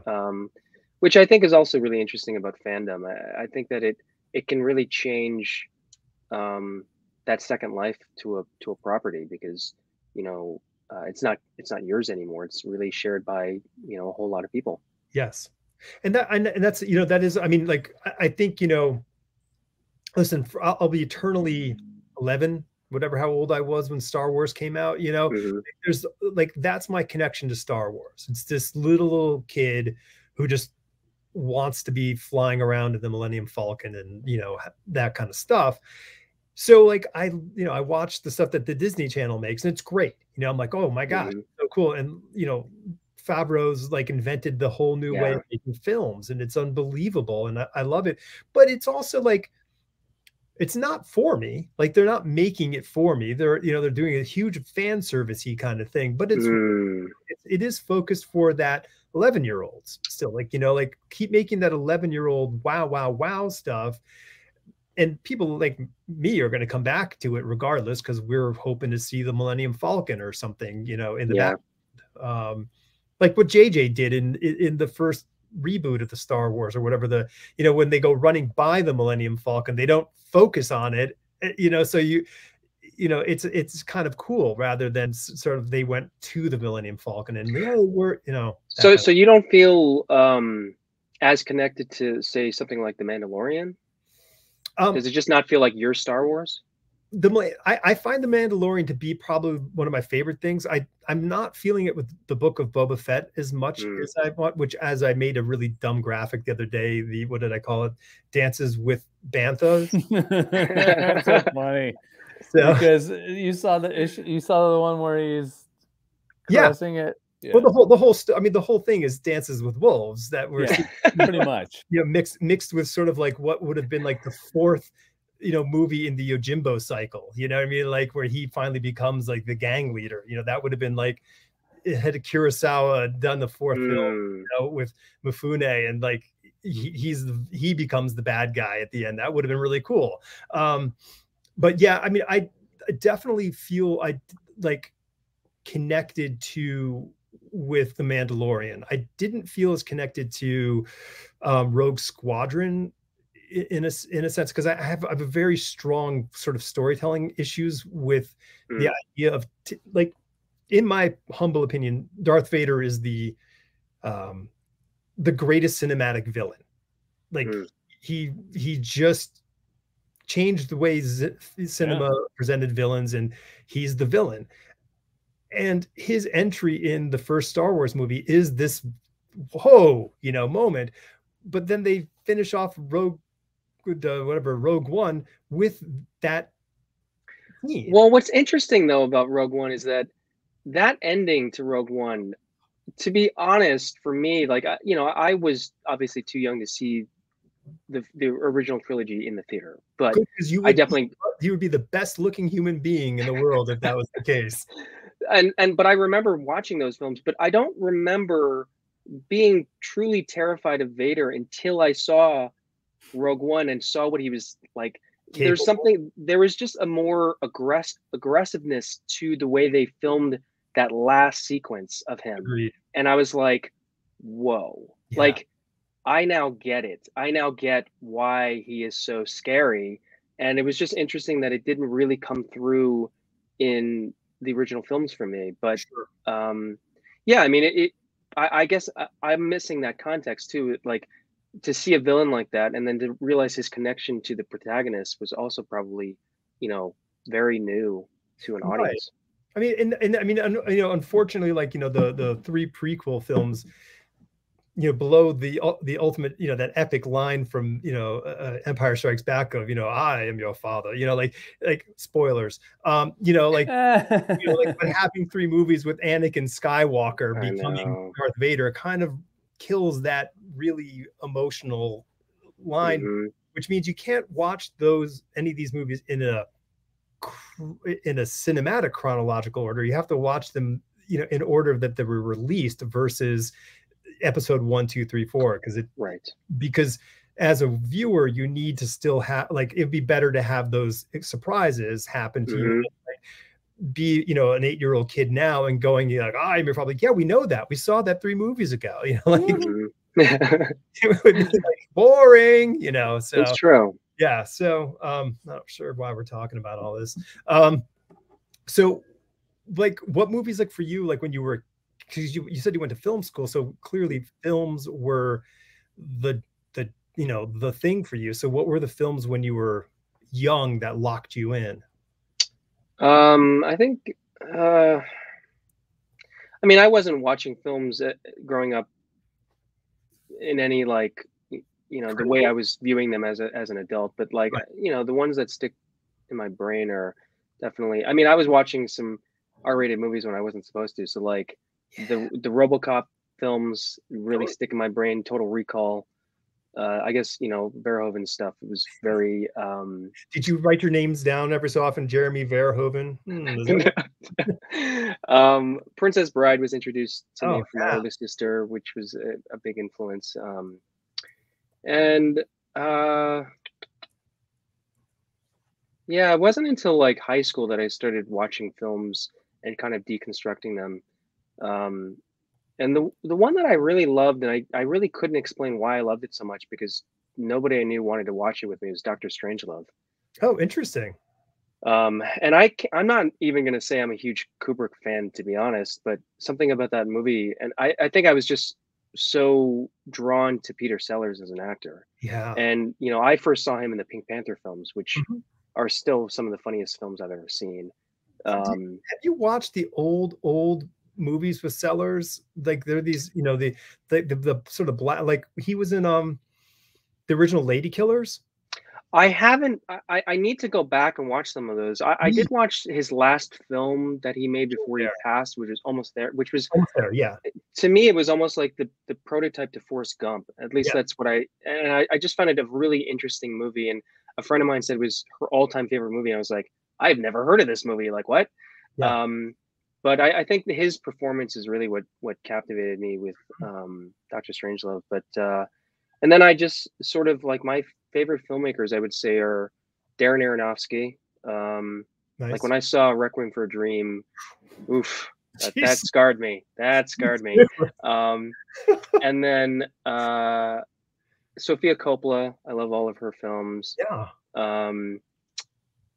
Which I think is also really interesting about fandom. I think that it can really change that second life to a property, because, you know, it's not yours anymore. It's really shared by, you know, a whole lot of people. Yes. And that's, you know, that is, I mean, like, I think, you know, listen, I'll be eternally 11, whatever, how old I was when Star Wars came out, you know, there's like, that's my connection to Star Wars. It's this little kid who just wants to be flying around in the Millennium Falcon and, you know, that kind of stuff. So like, I watch the stuff that the Disney Channel makes, and it's great. You know, I'm like, oh my God, so cool. And, you know, Favreau's like invented the whole new way of making films, and it's unbelievable. And I love it. But it's also like, it's not for me. Like, they're not making it for me. They're doing a huge fan service-y kind of thing, but it is focused for that 11-year-olds still. Like, you know, like, keep making that 11-year-old wow stuff. And people like me are going to come back to it regardless, because we're hoping to see the Millennium Falcon or something, you know, in the back. Like what JJ did in the first reboot of the Star Wars, or whatever, you know, when they go running by the Millennium Falcon, they don't focus on it, you know, so you know, it's kind of cool, rather than sort of they went to the Millennium Falcon and we're, you know. So you don't feel as connected to, say, something like The Mandalorian? Does it just not feel like your Star Wars? I find The Mandalorian to be probably one of my favorite things. I'm not feeling it with the Book of Boba Fett as much as I want, which, as I made a really dumb graphic the other day, what did I call it? Dances with Banthas. That's so funny. So, because you saw the one where he's caressing it. Yeah. Well, the whole thing is Dances with Wolves, that were pretty much, you know, mixed with sort of like what would have been like the fourth, you know, movie in the Yojimbo cycle, you know what I mean? Like, where he finally becomes like the gang leader, you know, that would have been like, had Kurosawa done the fourth film, you know, with Mifune, and like he becomes the bad guy at the end. That would have been really cool. But yeah, I mean, I definitely feel like connected with The Mandalorian. I didn't feel as connected to Rogue Squadron in a sense, because I have a very strong sort of storytelling issues with the idea of like, in my humble opinion, Darth Vader is the greatest cinematic villain. Like, he just changed the way cinema presented villains, and he's the villain. And his entry in the first Star Wars movie is this whoa, you know, moment. But then they finish off Rogue One with that scene. Well, what's interesting though about Rogue One is that ending to Rogue One, to be honest, for me, like, you know, I was obviously too young to see the original trilogy in the theater, but you would be the best looking human being in the world if that was the case. But I remember watching those films, but I don't remember being truly terrified of Vader until I saw Rogue One and saw what he was like. There was just a more aggressiveness to the way they filmed that last sequence of him. Agreed. And I was like, whoa, like, I now get it. I now get why he is so scary. And it was just interesting that it didn't really come through in the original films for me. But yeah, I mean, I guess I'm missing that context too. Like, to see a villain like that, and then to realize his connection to the protagonist was also probably, you know, very new to an audience. I mean, and I mean, you know, unfortunately, like, you know, the three prequel films, you know, below the ultimate, you know, that epic line from, you know, Empire Strikes Back of, you know, I am your father, you know, like spoilers, you know, like, you know, like what having three movies with Anakin Skywalker I becoming know. Darth Vader kind of kills that really emotional line, Mhm. which means you can't watch any of these movies in a cinematic chronological order. You have to watch them, you know, in order that they were released versus episode 1, 2, 3, 4, Right. because as a viewer you need to still have, like, it'd be better to have those surprises happen to you, Mhm. like, be, you know, an 8-year-old kid now and going, you're like, oh, you're probably, yeah, we know that, we saw that 3 movies ago, you know, like Mhm. it would be like boring, you know. It's So true. yeah, so not sure why we're talking about all this. So like what movies, like for you, like when you were, because you said you went to film school, so clearly films were the you know, the thing for you. So what were the films when you were young that locked you in? I think, I mean, I wasn't watching films growing up in any like, you know, the way I Critical? was viewing them as an adult, but like, Right. you know, the ones that stick in my brain are definitely. I mean, I was watching some R-rated movies when I wasn't supposed to, so like the RoboCop films really Totally. stick in my brain. Total Recall. I guess, you know, Verhoeven stuff. It was very. Did you write your names down every so often? Jeremy Verhoeven. Is that Princess Bride was introduced to Oh me from my yeah. older sister, which was a big influence. And uh, yeah, it wasn't until like high school that I started watching films and kind of deconstructing them. Um, and the one that I really loved, and I really couldn't explain why I loved it so much because nobody I knew wanted to watch it with me, was Doctor Strangelove. Oh, interesting. And I'm not even going to say I'm a huge Kubrick fan, to be honest, but something about that movie, and I think I was just so drawn to Peter Sellers as an actor. Yeah. And, you know, I first saw him in the Pink Panther films, which Mhm. are still some of the funniest films I've ever seen. Have you watched the old movies with Sellers? Like they're these, you know, the sort of black, like he was in the original Lady Killers. I haven't. I need to go back and watch some of those. I Ye- did watch his last film that he made before he There, passed, which was Almost There, which was, almost there. Yeah, to me, it was almost like the prototype to Forrest Gump. At least yeah, that's what I just found it a really interesting movie. And a friend of mine said it was her all-time favorite movie. And I was like, I've never heard of this movie. Like what? yeah. Um, but I think that his performance is really what captivated me with Doctor Strangelove. But and then I just sort of like my favorite filmmakers, I would say, are Darren Aronofsky. Like when Nice. I saw Requiem for a Dream, oof, that Jeez. scarred me. That scarred me. Um, and then Sofia Coppola, I love all of her films. Yeah. Um,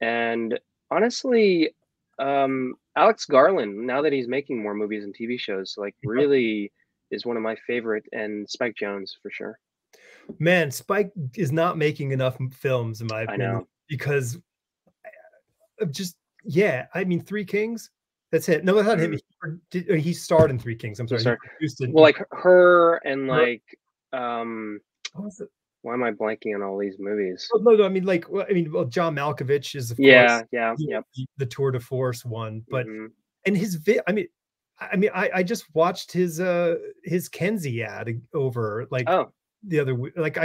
and honestly, Alex Garland, now that he's making more movies and TV shows, like Yeah. really is one of my favorite, and Spike Jonze for sure. Man, Spike is not making enough films, in my I opinion, know. because of just, yeah. I mean, Three Kings. That's it. No, that's not him. Mm. He starred in Three Kings. I'm I'm sorry. He sorry. produced it. Well, like her and like What was it? why am I blanking on all these movies? Well, no, I mean, like, well, I mean, well, John Malkovich is, of course, Yeah, yeah, you know, yep. the Tour de Force one, but Hmm. and I just watched his Kenzie ad over like Oh, the other like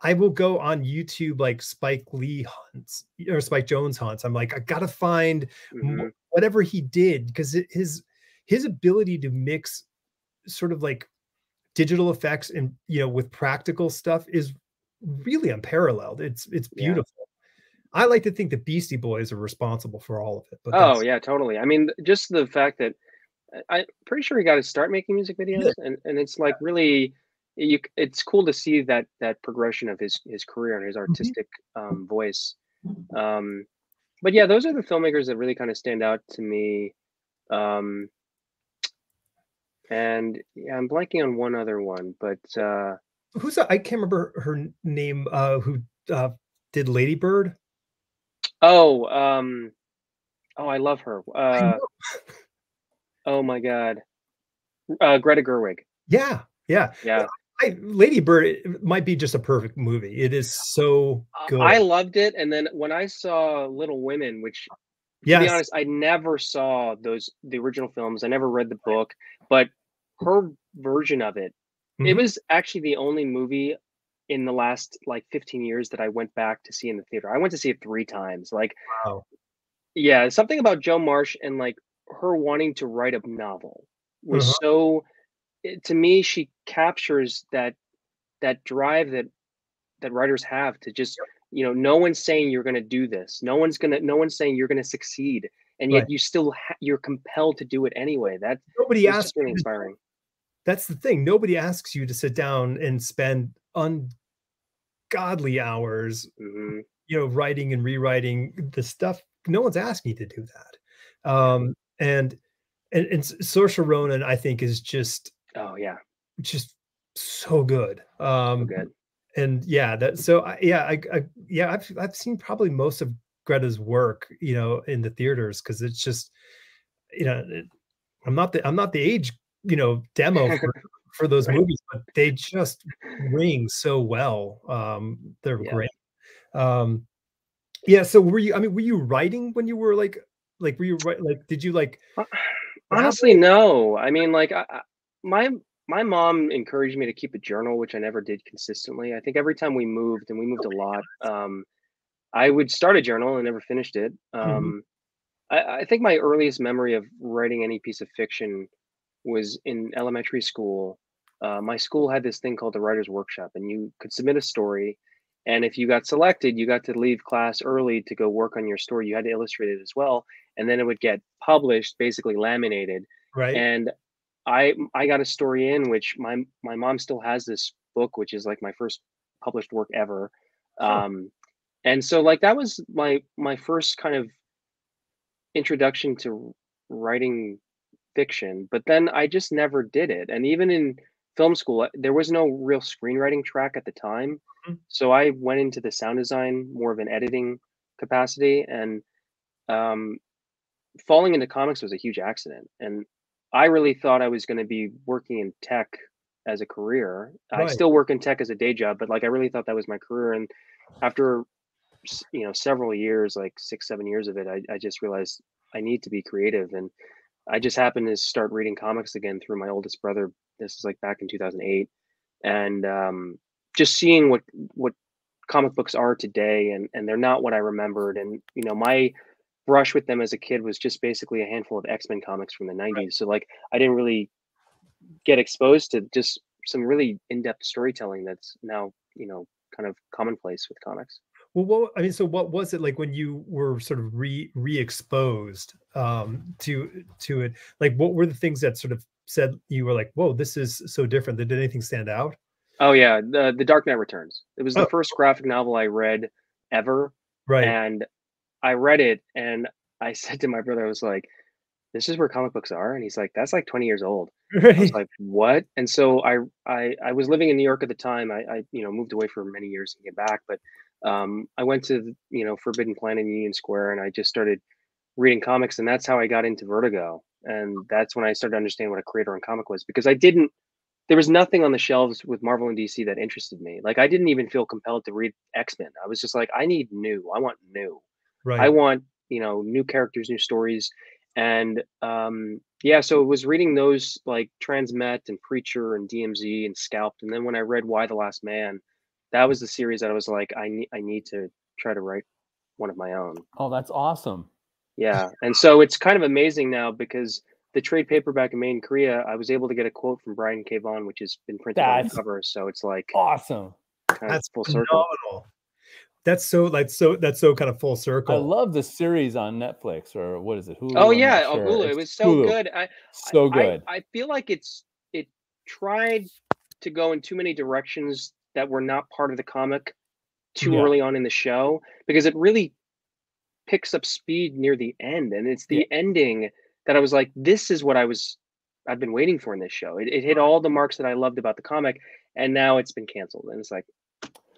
I will go on YouTube, like Spike Lee hunts or Spike Jones hunts. I'm like, I gotta find hmm, whatever he did, because his ability to mix sort of like digital effects and, you know, with practical stuff is really unparalleled. It's yeah. beautiful. I like to think the Beastie Boys are responsible for all of it, but Oh, that's yeah, totally. I mean, just the fact that I'm pretty sure he got to start making music he did. videos, and it's like really, it's cool to see that progression of his career and his Mhm. artistic voice. Um, but yeah, those are the filmmakers that really kind of stand out to me. Um, and yeah, I'm blanking on one other one, but Who's that? I can't remember her name. Who did Lady Bird? oh, Oh, I love her. I know. Oh my God. Greta Gerwig. Yeah, yeah. Yeah. Lady Bird it might be just a perfect movie. It is so I good. loved it. And then when I saw Little Women, which to be Yes. honest, I never saw the original films. I never read the book, but her version of it, it Mhm. was actually the only movie in the last like 15 years that I went back to see in the theater. I went to see it 3 times. Like, Wow. yeah, something about Joe Marsh and like her wanting to write a novel was Uh-huh. so to me she captures that drive that writers have to just no one's saying you're going to do this, no one's saying you're going to succeed, and yet Right. you still you're compelled to do it anyway. That Nobody was asks just really you to inspiring. That's the thing. Nobody asks you to sit down and spend ungodly hours, Hmm. writing and rewriting the stuff. No one's asking you to do that. Yeah. And Saoirse Ronan, I think, is Oh yeah. just so good. So good. And yeah, I've seen probably most of Greta's work, in the theaters because it's just, you know, it, I'm not the age, demo for those Right. movies, but they just ring so well. They're Yeah. great. Um, yeah. So were you writing when you were were you like, did you like Ho- Honestly, dabble? no. I mean, like, my my mom encouraged me to keep a journal, which I never did consistently. I think every time we moved, and we moved a lot, I would start a journal and never finished it. Mhm. I think my earliest memory of writing any piece of fiction was in elementary school. My school had this thing called the writer's workshop, and you could submit a story. And if you got selected, you got to leave class early to go work on your story. You had to illustrate it as well, and then it would get published, basically laminated. Right. And I got a story in which my mom still has this book, which is like my first published work ever. Huh. Um, and so like that was my first kind of introduction to writing fiction, but then I just never did it. And even in film school, there was no real screenwriting track at the time. Mhm. So I went into the sound design, more of an editing capacity, and um, falling into comics was a huge accident. And I really thought I was going to be working in tech as a career. I Right. still work in tech as a day job, but like I really thought that was my career. And after several years, like 6 7 years of it, I just realized I need to be creative. And I just happened to start reading comics again through my oldest brother. This is like back in 2008, and just seeing what comic books are today, and they're not what I remembered. And my brush with them as a kid was just basically a handful of X-Men comics from the Right. 90s. So like I didn't really get exposed to just some really in-depth storytelling that's now kind of commonplace with comics. Well, so what was it like when you were sort of re-exposed to it? Like, what were the things that sort of said you were like, "Whoa, this is so different"? Did anything stand out? Oh yeah, the Dark Knight Returns. It was the Oh, first graphic novel I read ever, right, and I read it and I said to my brother, I was like, "This is where comic books are," and he's like, "That's like 20 years old." I was right. like, "What?" And so I was living in New York at the time. I moved away for many years and get back, but I went to Forbidden Planet in Union Square, and I just started reading comics, and that's how I got into Vertigo, and that's when I started to understand what a creator on comic was, because I didn't there was nothing on the shelves with Marvel and DC that interested me. Like I didn't even feel compelled to read X-Men. I was just like, I need new. I want new. I Right. want, new characters, new stories. And yeah, so it was reading those like Transmet and Preacher and DMZ and Scalped. And then when I read Why the Last Man, that was the series that I was like, I need to try to write one of my own. Oh, that's awesome. Yeah, and so it's kind of amazing now because the trade paperback in made in Korea, I was able to get a quote from Brian K. Vaughan, which has been printed on the That's cover. So it's like awesome. kind of That's full circle. phenomenal. That's so kind of full I circle. love the series on Netflix, or what is it, Oh Hulu? I'm not yeah, oh sure. Hulu, it It's was so Hulu. good. So good. I feel like it tried to go in too many directions that were not part of the comic too Yeah. early on in the show, because it really picks up speed near the end, and it's Yeah. the ending that I was like, this is what I've been waiting for in this show. It hit all the marks that I loved about the comic, and now it's been canceled, and it's like,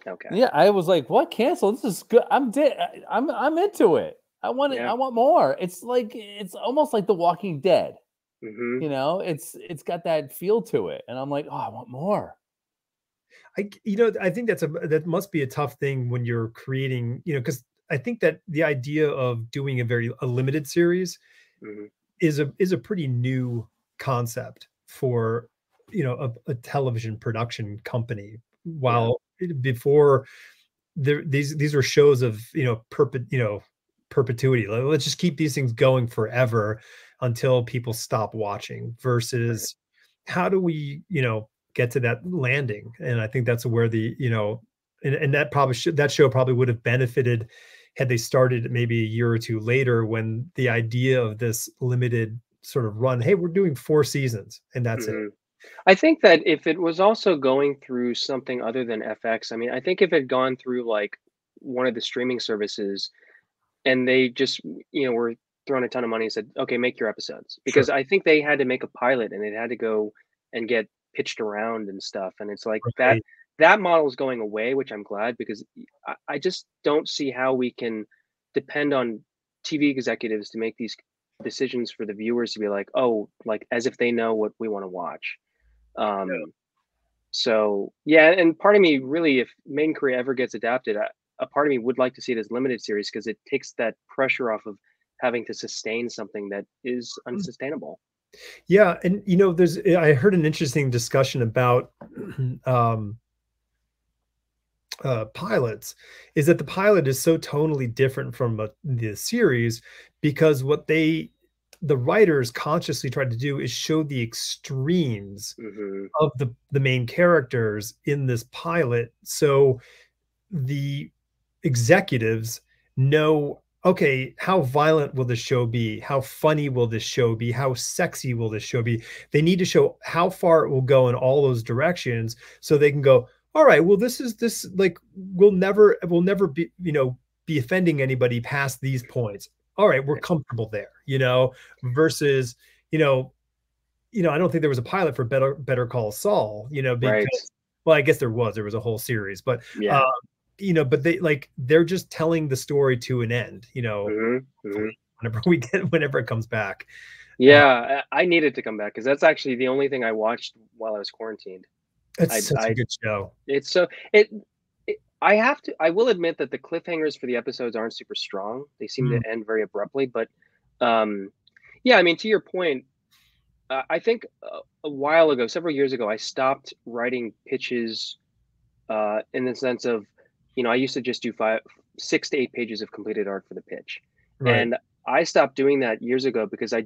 okay. Yeah, I was like, "What? Cancel? This is good. I'm into it." I want it. Yeah. I want more. It's almost like The Walking Dead. Mhm. You know, it's got that feel to it, and I'm like, oh, I want more. I think that must be a tough thing when you're creating, because I think that the idea of doing a limited series Mhm. is a pretty new concept for a television production company. While before these were shows of perpetuity. Let's just keep these things going forever until people stop watching. Right. Versus, how do we get to that landing? And I think that's where and that show probably would have benefited had they started maybe a year or two later, when the idea of this limited sort of run, hey, we're doing 4 seasons and that's it. Mhm. I think that if it was also going through something other than FX, I mean, I think if it had gone through like one of the streaming services and they just, were throwing a ton of money and said, okay, make your episodes. Sure. Because I think they had to make a pilot and it had to go and get pitched around and stuff. And it's like Right. that model is going away, which I'm glad, because I just don't see how we can depend on TV executives to make these decisions for the viewers to be like, oh, like as if they know what we want to watch. Um, so yeah, and part of me really, if Main Korea ever gets adapted, a part of me would like to see it as limited series because it takes that pressure off of having to sustain something that is unsustainable. Yeah, and I heard an interesting discussion about um, pilots. Is that the pilot is so tonally different from the series, because what the writers consciously tried to do is show the extremes Hmm. of the main characters in this pilot, so the executives know, okay, how violent will this show be? How funny will this show be? How sexy will this show be? They need to show how far it will go in all those directions, so they can go, all right, well, this like we'll never be, be offending anybody past these points. All right, we're comfortable there, versus, you know, I don't think there was a pilot for Better Call Saul, Right. because, well, I guess there was a whole series, but Yeah. but they're just telling the story to an end, Hmm. Hmm. hopefully whenever it comes back. Uh, Yeah, I needed to come back because that's actually the only thing I watched while I was quarantined. it's I, such a I, good show. it's so I will admit that the cliffhangers for the episodes aren't super strong. They seem to Mm, end very abruptly, but um, yeah, I mean, to your point, I think a while ago, several years ago, I stopped writing pitches in the sense of, I used to just do 6 to 8 pages of completed art for the pitch, right. and I stopped doing that years ago because I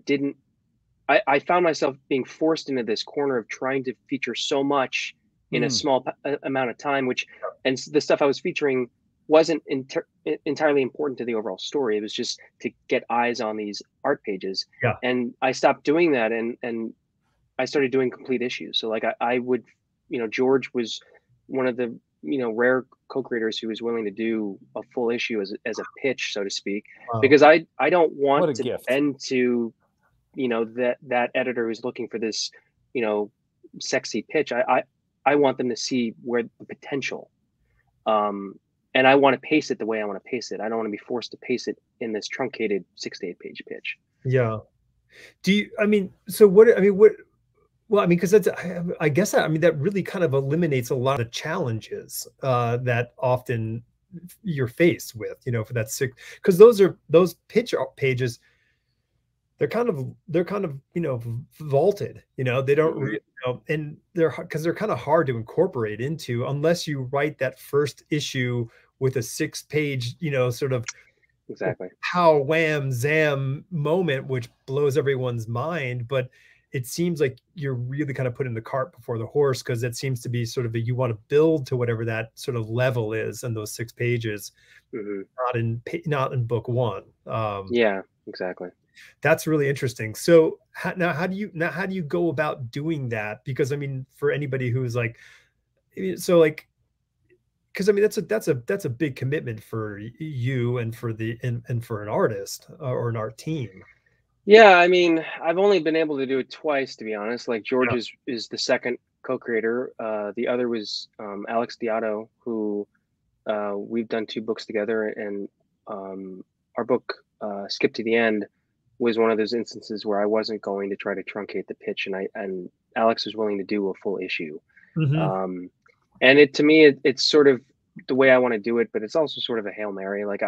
found myself being forced into this corner of trying to feature so much in a Hmm. small amount of time, and the stuff I was featuring wasn't entirely important to the overall story. It was just to get eyes on these art pages. Yeah. And I stopped doing that, and I started doing complete issues. So like I would, George was one of the, rare co-creators who was willing to do a full issue as a pitch, so to speak, Wow. because I don't What want a to gift. bend to, that editor who's looking for this, you know, sexy pitch. I want them to see where the potential, um, and I want to pace it the way I want to pace it. I don't want to be forced to pace it in this truncated 6 to 8 page pitch. Yeah. I mean, so what, I mean, what, well, I mean, because I guess that, I mean, that really kind of eliminates a lot of challenges that often you're faced with, for that because those pitch pages, they're kind of, vaulted, they don't Hmm. and they're kind of hard to incorporate into, unless you write that first issue with a 6 page, sort of Exactly. pow wham zam moment, which blows everyone's mind. But it seems like you're really kind of putting the cart before the horse, because it seems to be sort of you want to build to whatever that sort of level is in those 6 pages, Hmm. not in book one. Yeah, exactly. That's really interesting. So how do you go about doing that? Because I mean, for anybody who's like, so like, because I mean, that's a big commitment for you and for and for an artist or an art team. Yeah, I mean, I've only been able to do it twice, to be honest. Like George Yeah. is the second co-creator. The other was Alex Diotto, who we've done 2 books together, and um, our book, Skip to the End, was one of those instances where I wasn't going to try to truncate the pitch, and Alex was willing to do a full issue. Mhm. And it, to me, it's sort of the way I want to do it, but it's also sort of a Hail Mary. Like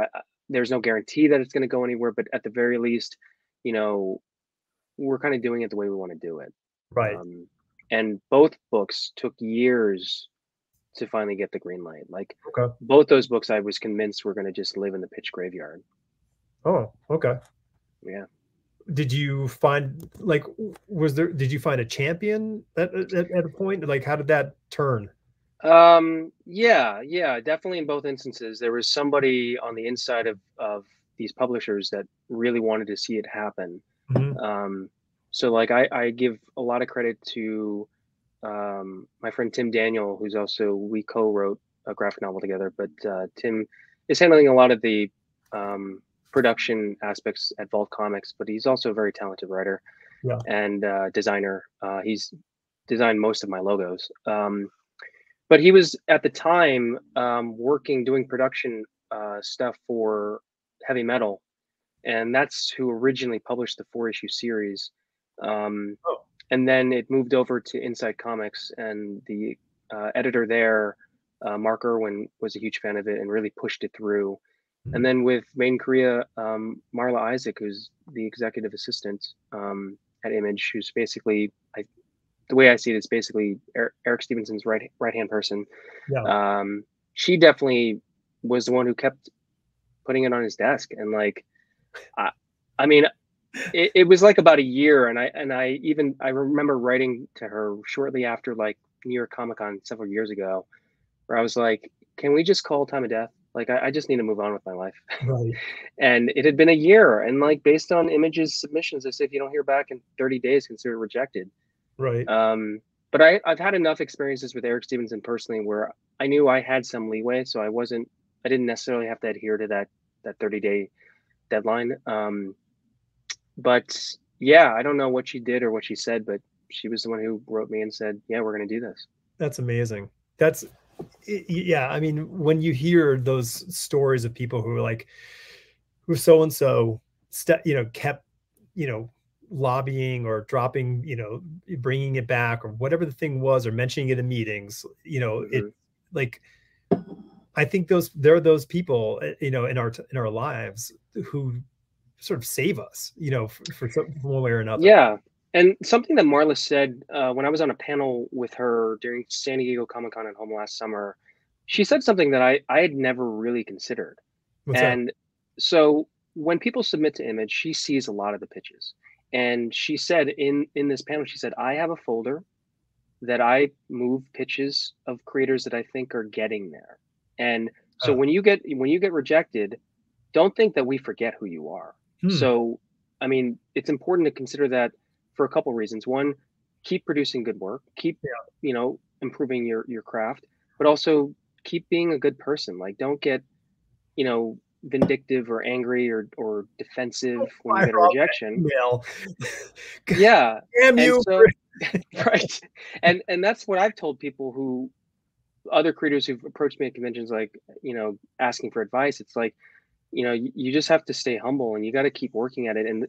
there's no guarantee that it's going to go anywhere, but at the very least, you know, we're kind of doing it the way we want to do it. Right. And both books took years to finally get the green light. Like Okay. both those books, I was convinced were going to just live in the pitch graveyard. Oh, okay. Yeah. Did you find, like, did you find a champion at a point? Like, how did that turn? Yeah, definitely in both instances. There was somebody on the inside of these publishers that really wanted to see it happen. Mhm. So like I give a lot of credit to my friend Tim Daniel, who's also, we co-wrote a graphic novel together, but Tim is handling a lot of the production aspects at Vault Comics, but he's also a very talented writer Yeah. and designer. He's designed most of my logos. But he was at the time doing production stuff for Heavy Metal, and that's who originally published the 4-issue series. And then it moved over to Inside Comics, and the editor there, Mark Irwin, was a huge fan of it and really pushed it through. And then with Made in Korea, Marla Isaac, who's the executive assistant at Image, who's basically, the way I see it is basically Eric Stevenson's right-hand person. Yeah. She definitely was the one who kept putting it on his desk. And like, I mean, it was like about a year. And I remember writing to her shortly after like New York Comic Con several years ago, where I was like, can we just call time of death? Like, I just need to move on with my life. Right. And it had been a year. And like, based on Image's submissions, they said, if you don't hear back in 30 days, consider it rejected. Right. But I've had enough experiences with Eric Stevenson personally where I knew I had some leeway, so I didn't necessarily have to adhere to that 30-day deadline. But yeah, I don't know what she did or what she said, but she was the one who wrote me and said, yeah, we're going to do this. That's amazing. Yeah. I mean, when you hear those stories of people who are like, who so-and-so, kept, lobbying or dropping, bringing it back or whatever the thing was, or mentioning it in meetings, it, like, I think there are those people, in our lives who sort of save us, for one way or another. Yeah. And something that Marla said when I was on a panel with her during San Diego Comic-Con at home last summer, she said something that I had never really considered. What's that? So when people submit to Image, she sees a lot of the pitches. And she said in this panel, she said, I have a folder that I move pitches of creators that I think are getting there. And so when you get rejected, don't think that we forget who you are. So, I mean, it's important to consider that for a couple of reasons. One, keep producing good work, keep, improving your craft, but also keep being a good person. Like, don't get, vindictive or angry or defensive when you get a rejection. Yeah. Damn you. So, right. And that's what I've told people other creators who've approached me at conventions, like, asking for advice. It's like, you just have to stay humble and you got to keep working at it. And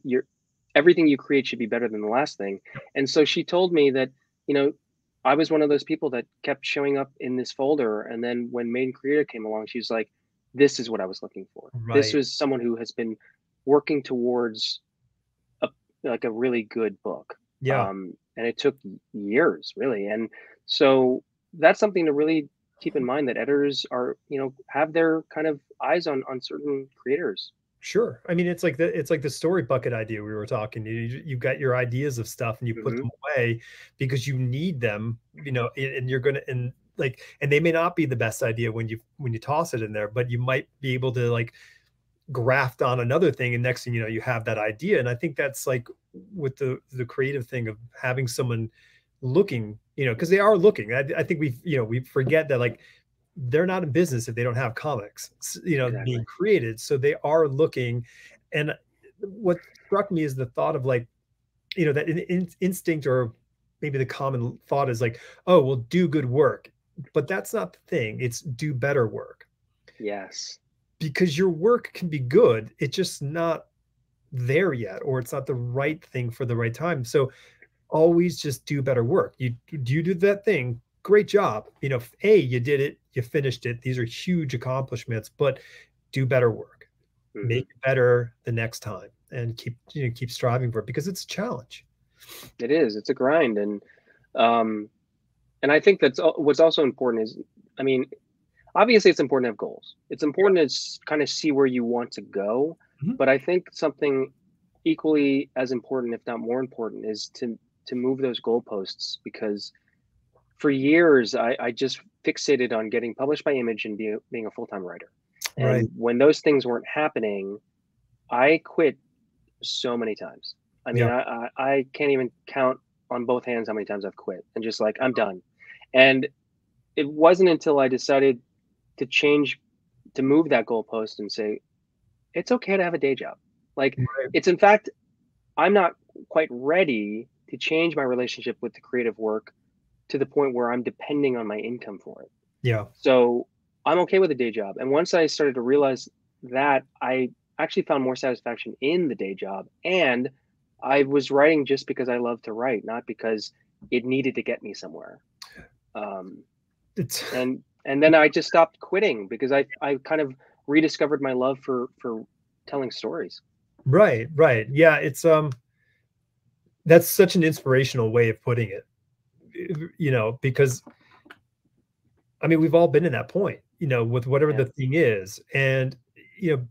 everything you create should be better than the last thing. And so she told me that, I was one of those people that kept showing up in this folder. And then when Made in Korea came along, she was like, this is what I was looking for. Right. This was someone who has been working towards a really good book. Yeah. And it took years, really. And so that's something to really keep in mind, that editors are, have their kind of eyes on certain creators. Sure. I mean, it's like the story bucket idea we were talking. You've got your ideas of stuff and you put them away because you need them, and you're going to, and they may not be the best idea when you toss it in there, but you might be able to like graft on another thing, and next thing you know, you have that idea. And I think that's like with the creative thing of having someone looking, because they are looking. I think we forget that, like, they're not in business if they don't have comics, Exactly. being created. So they are looking. And what struck me is the thought of, like, that instinct, or maybe the common thought is like, oh, well, do good work. But that's not the thing. It's do better work. Yes. because your work can be good, it's just not there yet, or it's not the right thing for the right time. So always just do better work. You do that thing, great job. You know, you did it, you finished it. These are huge accomplishments, but do better work. Make it better the next time, and keep striving for it, because it's a challenge. It is. It's a grind, and I think that's what's also important is, I mean, obviously it's important to have goals. It's important to kind of see where you want to go, Mhm. but I think something equally as important, if not more important, is to move those goalposts, because for years I just fixated on getting published by Image and being a full-time writer. Right. And when those things weren't happening, I quit so many times. I mean, Yeah. I can't even count on both hands how many times I've quit and just like, I'm done. And it wasn't until I decided to change, to move that goalpost and say, it's okay to have a day job. Like, Right. it's, in fact, I'm not quite ready to change my relationship with the creative work to the point where I'm depending on my income for it. Yeah. So I'm okay with a day job. And once I started to realize that, I actually found more satisfaction in the day job. And I was writing just because I love to write, not because it needed to get me somewhere. It's And then I just stopped quitting because I kind of rediscovered my love for telling stories. right, right. Yeah, it's that's such an inspirational way of putting it. You know, because I mean, we've all been in that point, you know, with whatever Yeah. the thing is. And, you know,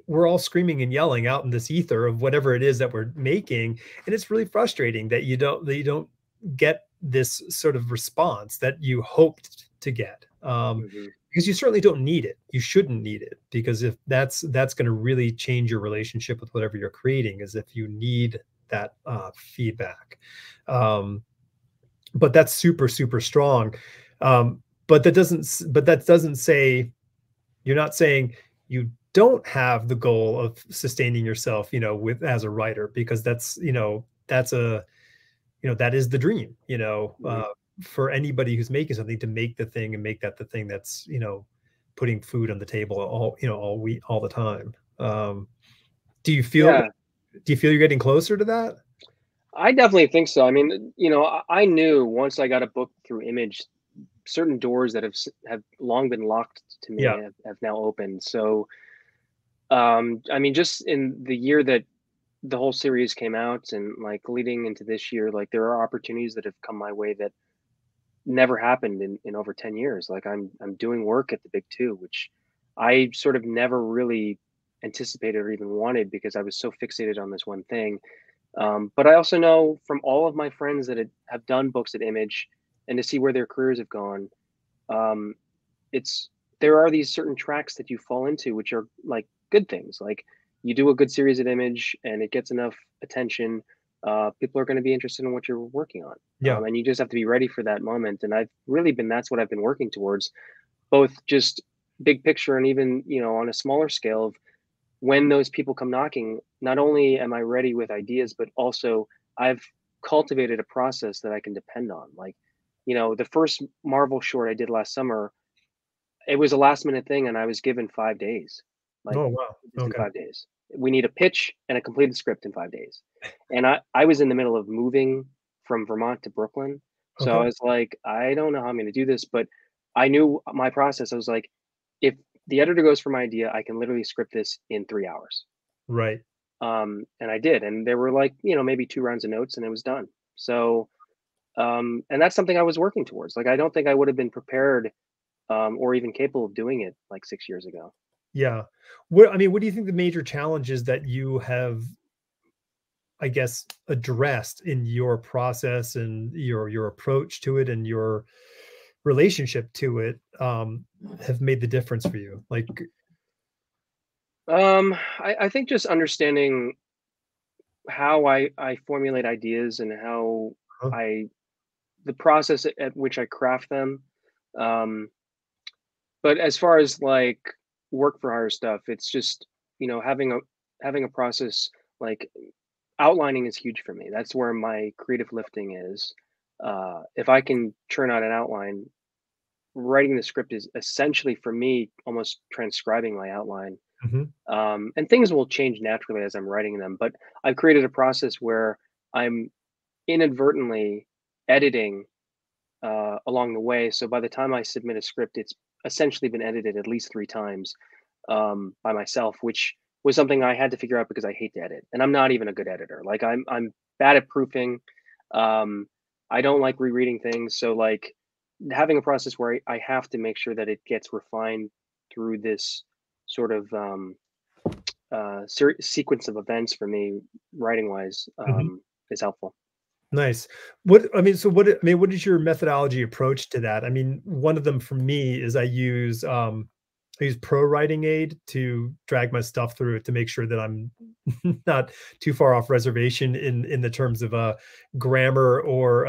we're all screaming and yelling out in this ether of whatever it is that we're making. And it's really frustrating that you don't get this sort of response that you hoped to get. Hmm. Because you certainly don't need it. You shouldn't need it, because if that's going to really change your relationship with whatever you're creating, is if you need that feedback. Um, but that's super, super strong. But that doesn't say, you're not saying you don't have the goal of sustaining yourself, you know, with as a writer, because that is the dream, Hmm. for anybody who's making something, to make the thing and make that the thing that's, putting food on the table all week, all the time. Do you feel Yeah, you're getting closer to that? I definitely think so. I mean, I knew once I got a book through Image, certain doors that have long been locked to me Yeah. have now opened. So, I mean, just in the year that the whole series came out, and like leading into this year, like there are opportunities that have come my way that never happened in over 10 years. Like I'm doing work at the big two, which I sort of never really anticipated or even wanted, because I was so fixated on this one thing. But I also know from all of my friends that have done books at Image, and to see where their careers have gone, um, it's there are these certain tracks that you fall into, which are like good things. Like, you do a good series at Image and it gets enough attention, people are going to be interested in what you're working on, Yeah. and you just have to be ready for that moment. And that's what I've been working towards, both just big picture and even on a smaller scale of, when those people come knocking, not only am I ready with ideas, but also I've cultivated a process that I can depend on. Like, the first Marvel short I did last summer, it was a last minute thing, and I was given 5 days. Like, Oh, wow. just in Okay. 5 days. We need a pitch and a completed script in 5 days. And I was in the middle of moving from Vermont to Brooklyn. So I Okay. was like, I don't know how I'm going to do this, but I knew my process. I was like, if the editor goes for my idea, I can literally script this in 3 hours. Right. And I did. And there were like, maybe 2 rounds of notes and it was done. So, and that's something I was working towards. Like, I don't think I would have been prepared, or even capable of doing it like 6 years ago. Yeah. What do you think the major challenges that you have, I guess, addressed in your process and your approach to it and your relationship to it, have made the difference for you? Like, I think just understanding how I formulate ideas, and how huh? I the process at which I craft them. Um, but as far as like work for hire stuff, it's just having a process, like outlining is huge for me. That's where my creative lifting is. If I can churn out an outline, writing the script is essentially for me almost transcribing my outline. Mhm. And things will change naturally as I'm writing them, but I've created a process where I'm inadvertently editing along the way. So by the time I submit a script, it's essentially been edited at least 3 times by myself, which was something I had to figure out because I hate to edit, and I'm not even a good editor. Like I'm bad at proofing. I don't like rereading things, so like having a process where I have to make sure that it gets refined through this sort of sequence of events for me, writing wise, Mhm. is helpful. Nice. What I mean, so what I mean, what is your methodology approach to that? I mean, one of them for me is I use Pro Writing Aid to drag my stuff through it to make sure that I'm not too far off reservation in the terms of grammar or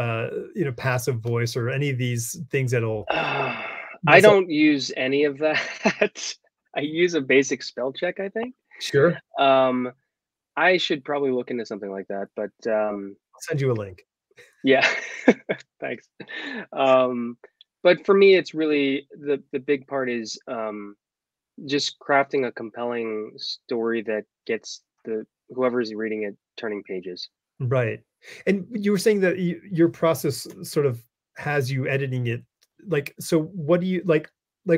passive voice or any of these things that'll I mess up. don't use any of that. I use a basic spell check, I think. Sure. Um, I should probably look into something like that, but I'll send you a link. yeah, thanks. Um, but for me, it's really the big part is just crafting a compelling story that gets the whoever's reading it turning pages. Right. And you were saying that your process sort of has you editing it. Like, so what do you like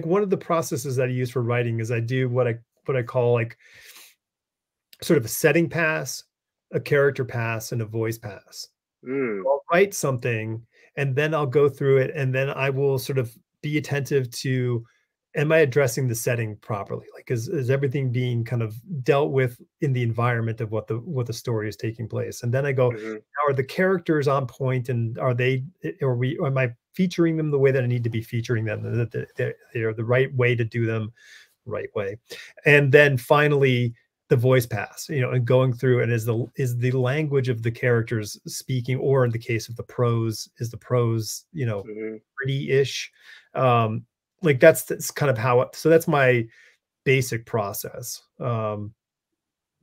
one of the processes that I use for writing is I do what I call like sort of a setting pass, a character pass, and a voice pass. Mm, I'll write something and then I'll go through it and then I will sort of be attentive to, am I addressing the setting properly? Like is everything being kind of dealt with in the environment of what the story is taking place? And then I go, hmm are the characters on point and am I featuring them the way that I need to be featuring them? That they're the right way to do them right way. And then finally the voice pass, and going through and is the language of the characters speaking, or in the case of the prose, is the prose, hmm pretty-ish. Like that's kind of so that's my basic process.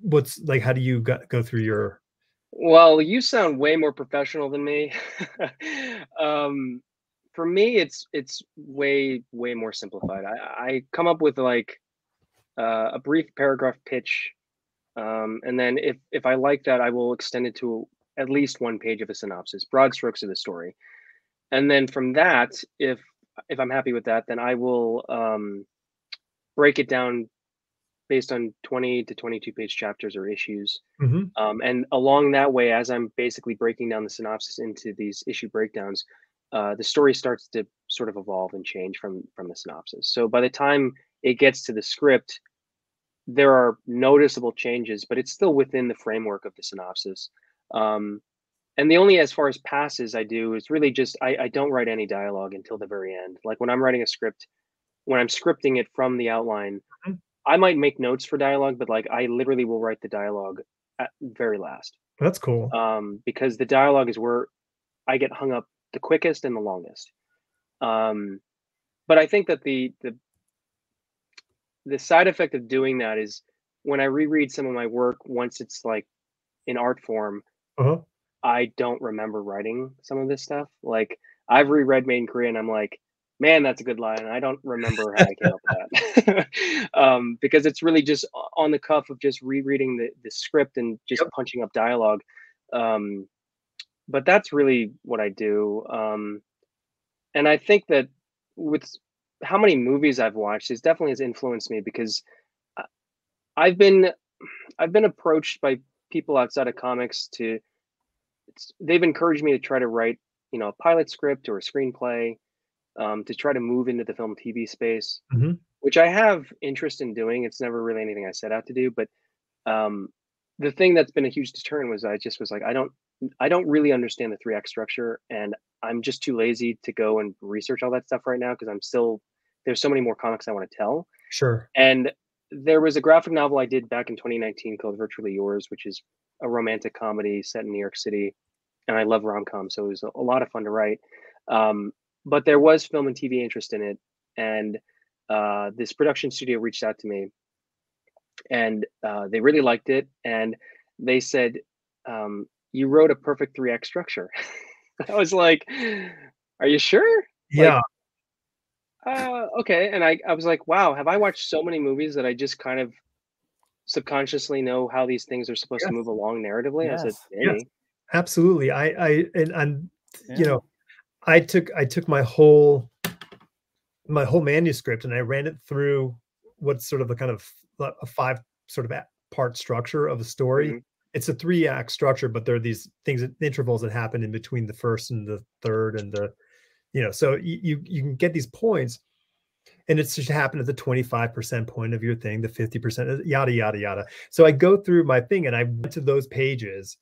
What's like, how do you go through your Well, you sound way more professional than me. um, for me, it's way more simplified. I come up with like a brief paragraph pitch, and then if I like that, I will extend it to at least 1 page of a synopsis, broad strokes of the story, and then from that, if I'm happy with that, then I will break it down based on 20 to 22 page chapters or issues. Mhm. And along that way, as I'm basically breaking down the synopsis into these issue breakdowns, the story starts to sort of evolve and change from the synopsis. So by the time it gets to the script, there are noticeable changes, but it's still within the framework of the synopsis. Um, and the only as far as passes I do is really just I don't write any dialogue until the very end. Like when I'm writing a script, when I'm scripting it from the outline, Mhm. I might make notes for dialogue, but like I literally will write the dialogue at very last. That's cool. Because the dialogue is where I get hung up the quickest and the longest. Um, but I think that the side effect of doing that is when I reread some of my work once it's like in art form, Uh-huh. I don't remember writing some of this stuff. Like I've reread Made in Korea and I'm like, man, that's a good line. I don't remember how I came up with that. Because it's really just on the cuff of just rereading the script and just Yep. punching up dialogue. Um, but that's really what I do. And I think that with how many movies I've watched, it definitely has influenced me because I- I've been I've been approached by people outside of comics to they've encouraged me to try to write, a pilot script or a screenplay, to try to move into the film TV space, Mhm. which I have interest in doing. It's never really anything I set out to do, but um, the thing that's been a huge deterrent was I just was like, I don't really understand the 3 act structure, and I'm just too lazy to go and research all that stuff right now because there's so many more comics I want to tell. Sure. And there was a graphic novel I did back in 2019 called Virtually Yours, which is a romantic comedy set in New York City, and I love rom-com, so it was a lot of fun to write. Um, but there was film and TV interest in it, and this production studio reached out to me, and they really liked it, and they said, "You wrote a perfect 3 act structure." I was like, "Are you sure?" Yeah. Like, Okay. And I was like, wow, have I watched so many movies that I just kind of subconsciously know how these things are supposed to Yes, move along narratively? I said, Yes. yes, maybe. absolutely. And you Yeah. know, I took my whole manuscript and I ran it through what's sort of the kind of a five sort of part structure of a story. Hmm. It's a 3-act structure, but there are these things, intervals that happen in between the first and the third and the, so you can get these points, and it's just happen at the 25% point of your thing, the 50%, yada yada yada. So I go through my thing and I went to those pages,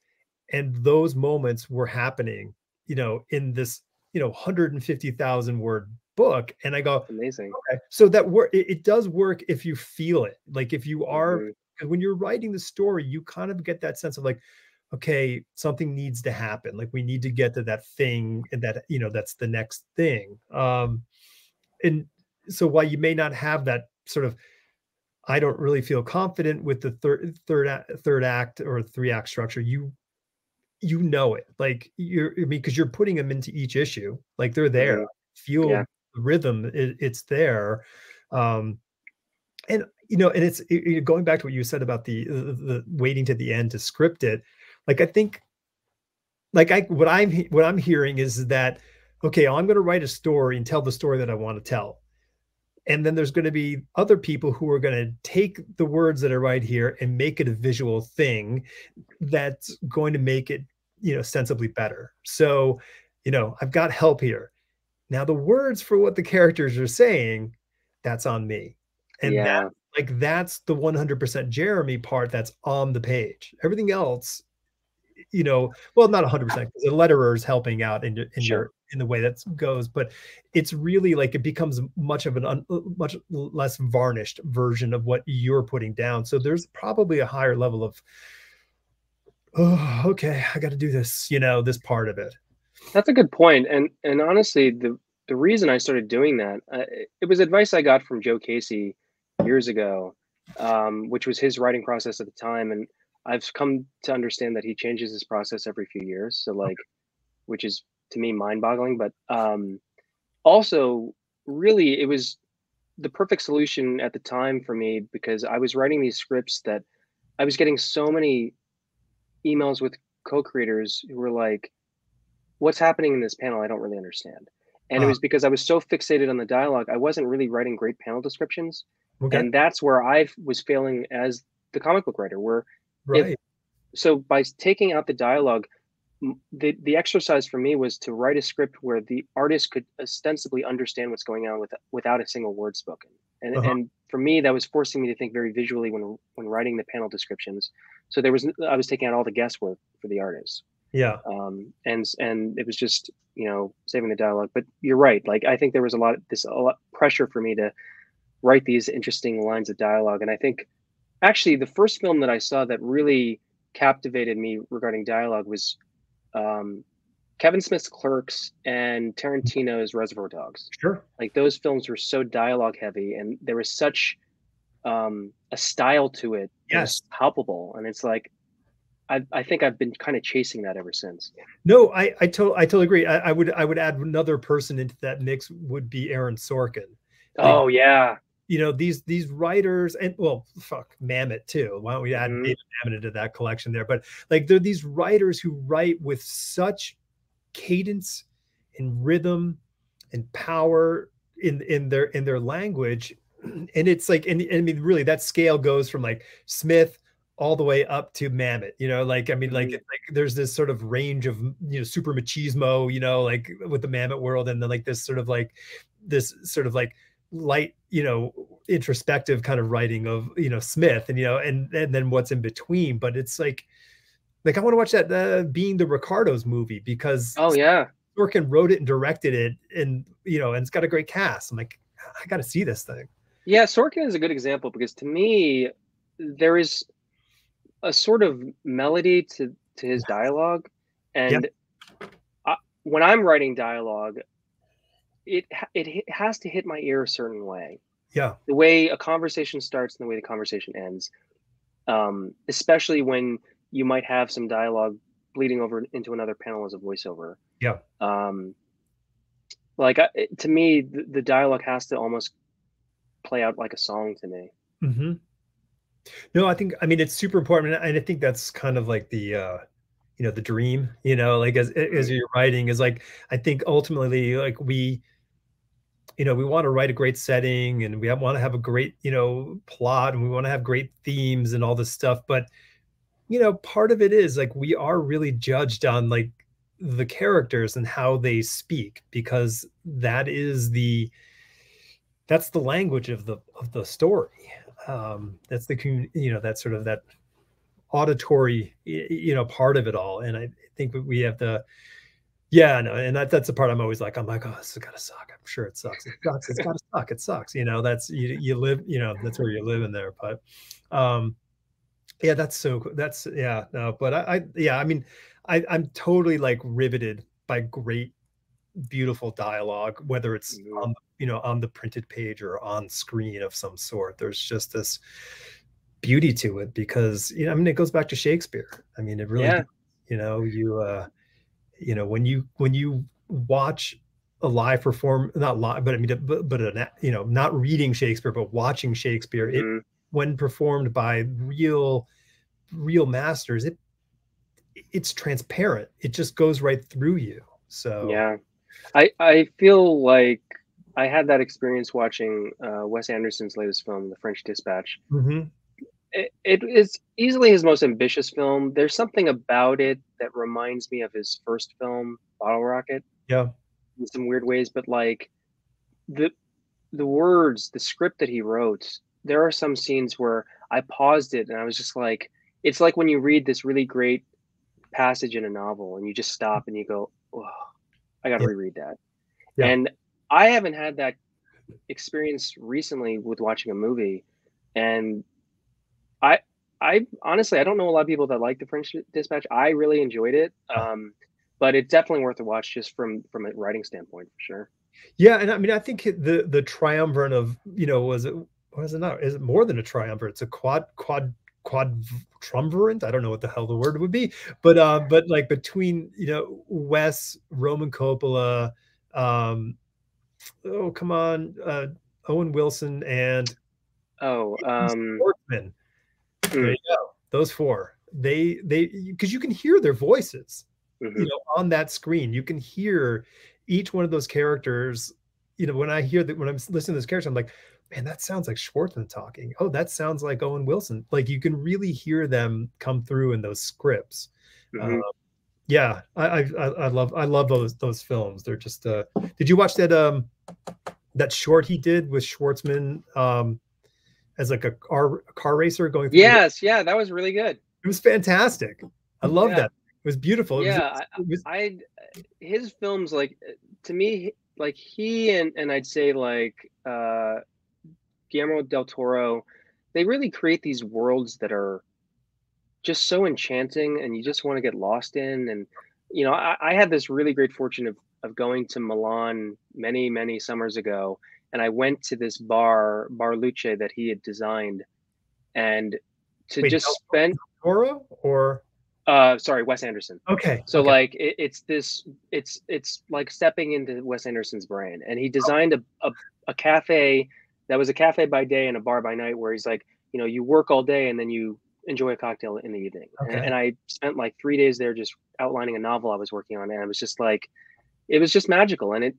and those moments were happening, in this, 150,000 word book, and I go, Amazing. okay, so that work, it does work if you feel it, like if you are, Hmm. 'cause when you're writing the story, you kind of get that sense of like, okay, something needs to happen, like we need to get to that thing, and that, that's the next thing. And so while you may not have that sort of, I don't really feel confident with the third act or 3-act structure, you know it, like I mean, because you're putting them into each issue, like they're there, Hmm. feel Yeah. the rhythm, it's there. um and and going back to what you said about the waiting to the end to script it, like I think, like what I'm hearing is that, okay, I'm going to write a story and tell the story that I want to tell, and then there's going to be other people who are going to take the words that are right here and make it a visual thing that's going to make it, sensibly better. So, I've got help here. Now the words for what the characters are saying, that's on me. And Yeah. that's the 100% Jeremy part that's on the page. Everything else, well, not 100% because the letterer is helping out Sure. in the way that goes, but it's really like it becomes much of much less varnished version of what you're putting down. So there's probably a higher level of, oh, okay, I got to do this, this part of it. That's a good point. And honestly, the reason I started doing that, it was advice I got from Joe Casey years ago, which was his writing process at the time. And I've come to understand that he changes his process every few years. So like, which is to me mind-boggling. But also, really, it was the perfect solution at the time for me because I was writing these scripts that I was getting so many emails with co-creators who were like, what's happening in this panel, I don't really understand. And it Uh, was because I was so fixated on the dialogue, I wasn't really writing great panel descriptions. okay, And that's where I was failing as the comic book writer, where if right. so by taking out the dialogue, the exercise for me was to write a script where the artist could ostensibly understand what's going on without a single word spoken. Uh-huh. And for me, that was forcing me to think very visually when writing the panel descriptions. So I was taking out all the guesswork for the artist, Yeah. and it was just saving the dialogue. But you're right, like I think there was a lot pressure for me to write these interesting lines of dialogue. And I think actually the first film that I saw that really captivated me regarding dialogue was um, Kevin Smith's Clerks and Tarantino's Reservoir Dogs. Sure. Like those films were so dialogue heavy, and there was such a style to it that was Yes. palpable. And it's like I think I've been kind of chasing that ever since. No, I totally agree. I would add another person into that mix would be Aaron Sorkin. Like, Oh yeah. these writers, and well, fuck, Mamet too. Why don't we add Hmm. David Mamet into that collection there? But like they're these writers who write with such cadence and rhythm and power in their language. And it's like, and I mean, really, that scale goes from like Smith all the way up to Mamet, like, I mean, like, Hmm. it's like there's this sort of range of, super machismo, like with the Mamet world, and then like this sort of like light, introspective kind of writing of, Smith, and then what's in between. But it's like I want to watch that Being the Ricardos movie because Oh yeah. Sorkin wrote it and directed it, and and it's got a great cast. I'm like, I got to see this thing. Yeah, Sorkin is a good example because to me, there is a sort of melody to his dialogue, Yeah, and when I'm writing dialogue, it has to hit my ear a certain way. yeah, The way a conversation starts and the way the conversation ends, especially when you might have some dialogue bleeding over into another panel as a voiceover. yeah. Um, Like to me, the dialogue has to almost play out like a song to me. Mm-hmm. No, I mean, it's super important. And I think that's kind of like the, you know, the dream, you know, like as you're writing is like, I think ultimately like we, you know, we want to write a great setting and we want to have a great, you know, plot and we want to have great themes and all this stuff. But, you know, part of it is like, we are really judged on like the characters and how they speak, because that's the language of the story. That's the, you know, that's sort of that auditory, you know, part of it all. And I think we have to, yeah, no, and that's the part I'm always like, I'm like, oh, this is gotta suck. I'm sure it sucks. It sucks. It's gotta suck. It sucks. You know, that's you live, you know, that's where you live in there. But yeah, that's yeah, no, but yeah, I mean, I'm totally like riveted by great, beautiful dialogue, whether it's on, you know, on the printed page or on screen of some sort. There's just this beauty to it because, you know, I mean, it goes back to Shakespeare. I mean, it really, Yeah. you know, you know, when you watch a live perform, not live, but I mean, but you know, not reading Shakespeare, but watching Shakespeare, it, when performed by real masters, it's transparent. It just goes right through you. So yeah, I feel like I had that experience watching Wes Anderson's latest film, The French Dispatch. Mm-hmm. It is easily his most ambitious film. There's something about it that reminds me of his first film, Bottle Rocket, Yeah. in some weird ways. But like the words, the script that he wrote, there are some scenes where I paused it and I was just like, it's like when you read this really great passage in a novel and you just stop and you go, oh, I got to Yeah. reread that. Yeah. And I haven't had that experience recently with watching a movie. And I honestly, I don't know a lot of people that like The French Dispatch. I really enjoyed it. But it's definitely worth a watch just from a writing standpoint, for sure. Yeah, and I mean, I think the triumvirate of, you know, was it not? Is it more than a triumvirate? It's a quad triumvirate. I don't know what the hell the word would be, but like between, you know, Wes, Roman Coppola, oh come on, Owen Wilson and Workman. There you go. Those four. They because you can hear their voices, you know, on that screen. You can hear each one of those characters. You know, when I'm listening to this character, I'm like, man, that sounds like Schwartzman talking. Oh, that sounds like Owen Wilson. Like you can really hear them come through in those scripts. Yeah, I love those films. They're just. Did you watch that short he did with Schwartzman? As like a car racer going through. Yes, yeah, that was really good. It was fantastic. I love that. It was beautiful. His films, like, to me, like he and I'd say like Guillermo del Toro, they really create these worlds that are just so enchanting and you just want to get lost in. And you know, I had this really great fortune of going to Milan many summers ago, and I went to this Bar Luce that he had designed, and to just spend Toro or sorry, Wes Anderson. Okay. So like it's like stepping into Wes Anderson's brain, and he designed a cafe that was a cafe by day and a bar by night, where he's like, you know, you work all day and then you enjoy a cocktail in the evening. And I spent like 3 days there just outlining a novel I was working on, and I was just like, it was just magical, and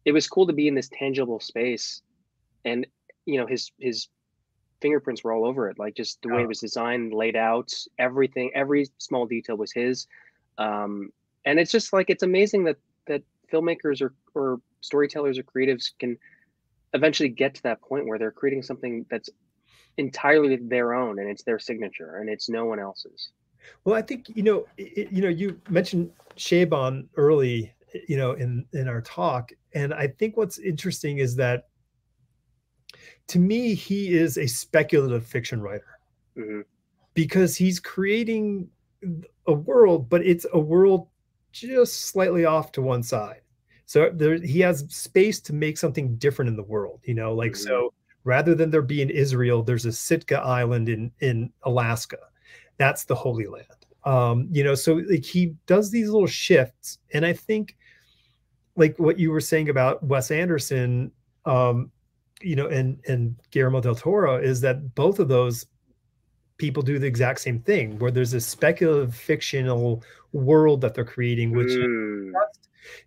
it was cool to be in this tangible space, and you know, his fingerprints were all over it, like just the way it was designed, laid out, everything, every small detail was his. And it's just like, it's amazing that filmmakers or storytellers or creatives can eventually get to that point where they're creating something that's entirely their own, and it's their signature and it's no one else's. Well, I think, you know, you mentioned Chabon early, you know, in our talk, and I think what's interesting is that to me, he is a speculative fiction writer because he's creating a world, but it's a world just slightly off to one side. So he has space to make something different in the world, you know, like, so rather than there being Israel, there's a Sitka island in Alaska. That's the Holy Land. You know, so like he does these little shifts. And I think like what you were saying about Wes Anderson, you know, and Guillermo del Toro, is that both of those people do the exact same thing, where there's a speculative fictional world that they're creating, which, you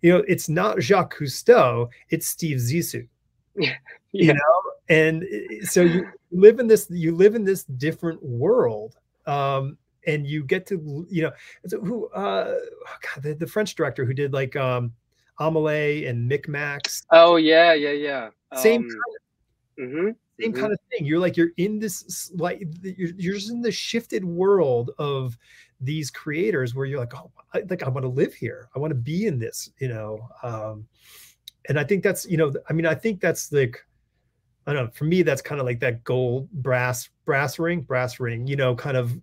know, it's not Jacques Cousteau, it's Steve Zissou. Yeah. You know, and so you live in this different world, and you get to, you know, so who God, the French director who did like Amelie and Micmacs. Oh yeah. Same Same kind of thing. You're like, you're in this, like, you're just in the shifted world of these creators where you're like, oh, I want to live here, I want to be in this, you know. And I think that's, you know, I mean, I think that's like, I don't know, for me, that's kind of like that gold brass ring, you know, kind of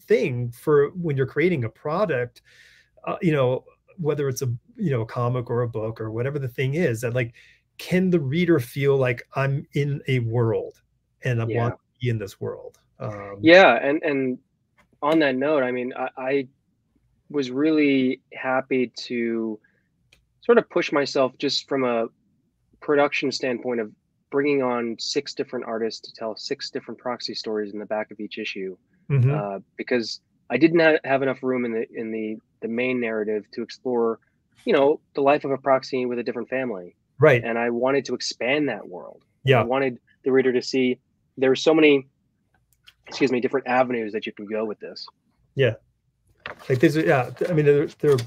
thing for when you're creating a product, you know, whether it's a, you know, a comic or a book or whatever the thing is, that like, can the reader feel like I'm in a world and I want to be in this world? Yeah. And on that note, I mean, I was really happy to sort of push myself just from a production standpoint of bringing on 6 different artists to tell 6 different proxy stories in the back of each issue, because I didn't have enough room in the main narrative to explore, you know, the life of a proxy with a different family. Right. And I wanted to expand that world. Yeah. I wanted the reader to see there are so many, different avenues that you can go with this. Yeah. Like this, yeah. I mean, they're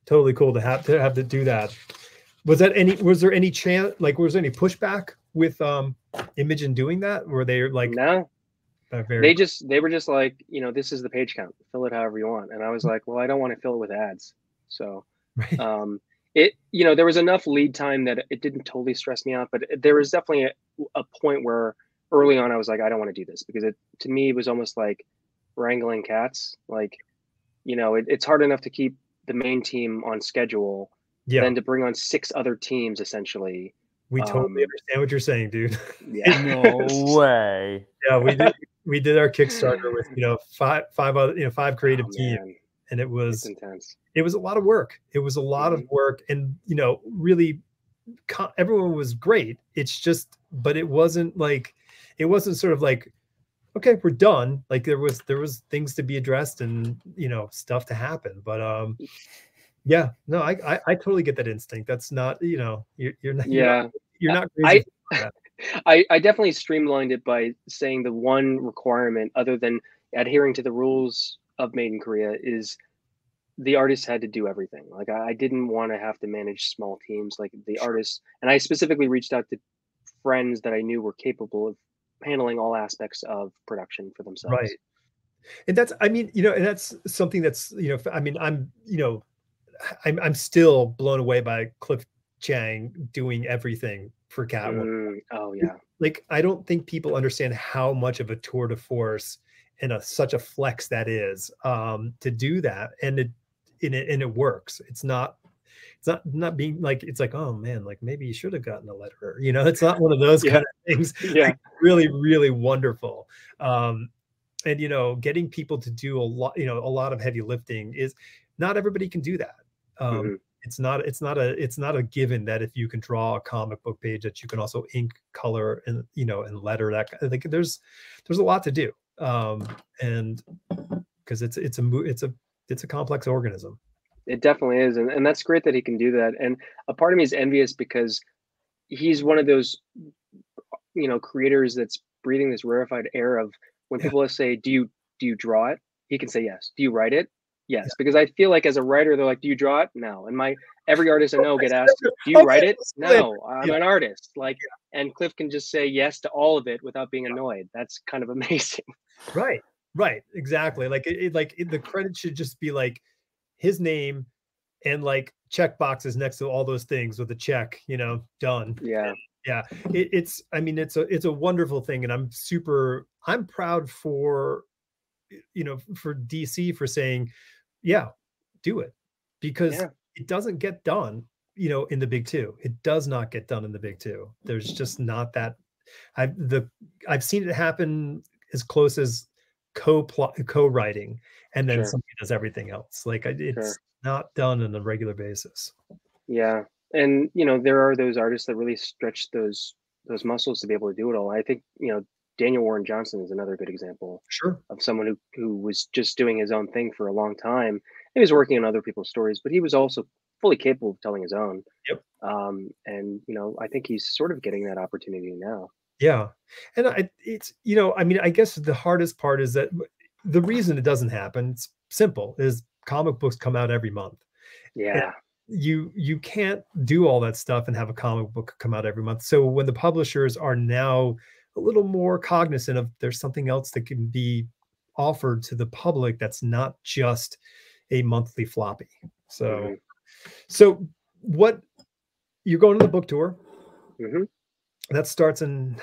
totally cool to have to do that. Was there any chance, like, was there any pushback with Image in doing that? Were they like, no, they were just like, you know, this is the page count, fill it however you want. And I was like, well, I don't want to fill it with ads. So it, you know, there was enough lead time that it didn't totally stress me out, but there was definitely a point where early on I was like, I don't want to do this, because to me it was almost like wrangling cats. Like, you know, it's hard enough to keep the main team on schedule than to bring on 6 other teams essentially. We totally understand what you're saying, dude. Yeah. No way. Yeah, we did our Kickstarter with, you know, five creative teams, and it was intense. It was a lot of work. It was a lot of work, and, you know, really, everyone was great. It's just, but it wasn't sort of like, okay, we're done. Like there was things to be addressed and, you know, stuff to happen. But yeah, no, I totally get that instinct. That's not, you know, you're not, you're not crazy. I definitely streamlined it by saying the one requirement, other than adhering to the rules of Made in Korea, is the artists had to do everything. Like I didn't want to have to manage small teams, like the artists. And I specifically reached out to friends that I knew were capable of handling all aspects of production for themselves. Right. And that's, I mean, you know, and that's something that's, you know, I mean, I'm, you know, I'm still blown away by Cliff Chiang doing everything for Catwoman. Oh yeah. Like, I don't think people understand how much of a tour de force and such a flex that is, to do that. And it works. It's not being like, it's like, oh man, like maybe you should have gotten a letterer. You know, it's not one of those kind of things. Yeah. Like, really, really wonderful. And, you know, getting people to do a lot of heavy lifting is, not everybody can do that. It's not a given that if you can draw a comic book page that you can also ink, color, and, you know, and letter that. Like there's a lot to do. And because it's a complex organism. It definitely is. And that's great that he can do that. And a part of me is envious, because he's one of those, you know, creators that's breathing this rarefied air of, when people say, do you draw it? He can say yes. Do you write it? Yes. Yeah. Because I feel like as a writer, they're like, do you draw it? No. And every artist I know get asked, do you write it? No, I'm an artist. Like, and Cliff can just say yes to all of it without being annoyed. That's kind of amazing. Right. Exactly. Like the credit should just be like his name and like check boxes next to all those things with a check, you know, done. Yeah. Yeah. It's a wonderful thing. And I'm proud for, you know, for DC for saying, yeah, do it, because it doesn't get done, you know, in the big two. It does not get done in the big two. There's just not that. I've seen it happen as close as co-writing, and then somebody does everything else. Like it's not done on a regular basis. Yeah. And you know, there are those artists that really stretch those muscles to be able to do it all. I think, you know, Daniel Warren Johnson is another good example Sure. of someone who was just doing his own thing for a long time. He was working on other people's stories, but he was also fully capable of telling his own. Yep. And you know, I think he's sort of getting that opportunity now. Yeah. And it's, you know, I mean, I guess the hardest part is that the reason it doesn't happen, it's simple, is comic books come out every month. Yeah. You can't do all that stuff and have a comic book come out every month. So when the publishers are now a little more cognizant of there's something else that can be offered to the public that's not just a monthly floppy. So so what, you're going to the book tour that starts in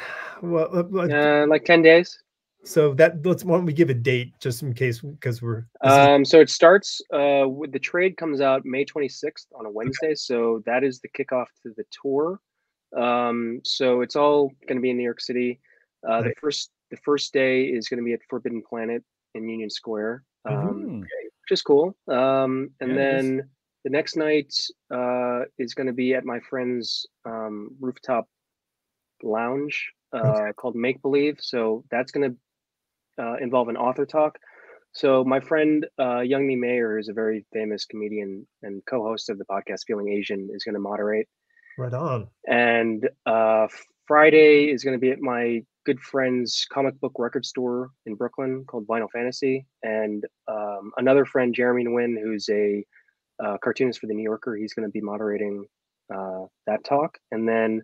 like 10 days. So that, why don't we give a date just in case, because we're so it starts with the trade comes out May 26th on a Wednesday. So that is the kickoff to the tour. So it's all going to be in New York City. The first day is going to be at Forbidden Planet in Union Square, which is cool. And then the next night is going to be at my friend's rooftop lounge called Make Believe. So that's going to involve an author talk. So my friend Youngmi Mayer, who's a very famous comedian and co-host of the podcast Feeling Asian, is going to moderate. Right on. And Friday is going to be at my good friend's comic book record store in Brooklyn called Vinyl Fantasy. And another friend, Jeremy Nguyen, who's a cartoonist for The New Yorker, he's going to be moderating that talk. And then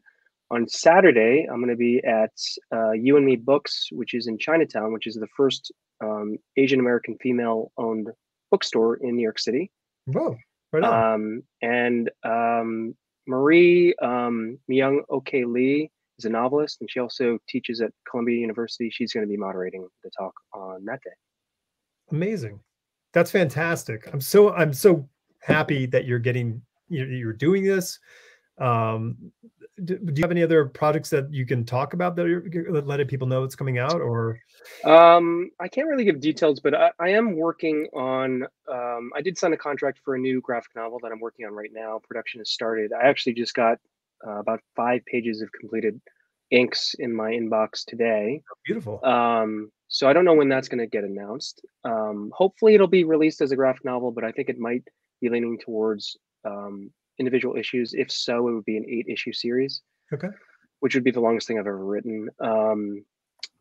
on Saturday, I'm going to be at You and Me Books, which is in Chinatown, which is the first Asian American female-owned bookstore in New York City. Whoa! Right on. And Marie Myung Ok Lee is a novelist, and she also teaches at Columbia University. She's going to be moderating the talk on that day. Amazing! That's fantastic. I'm so happy that you're doing this. Do you have any other projects that you can talk about that you're letting people know it's coming out, or? I can't really give details, but I am working on, I did sign a contract for a new graphic novel that I'm working on right now. Production has started. I actually just got about 5 pages of completed inks in my inbox today. Beautiful. So I don't know when that's going to get announced. Hopefully it'll be released as a graphic novel, but I think it might be leaning towards individual issues. If so, it would be an 8-issue series. Okay. Which would be the longest thing I've ever written.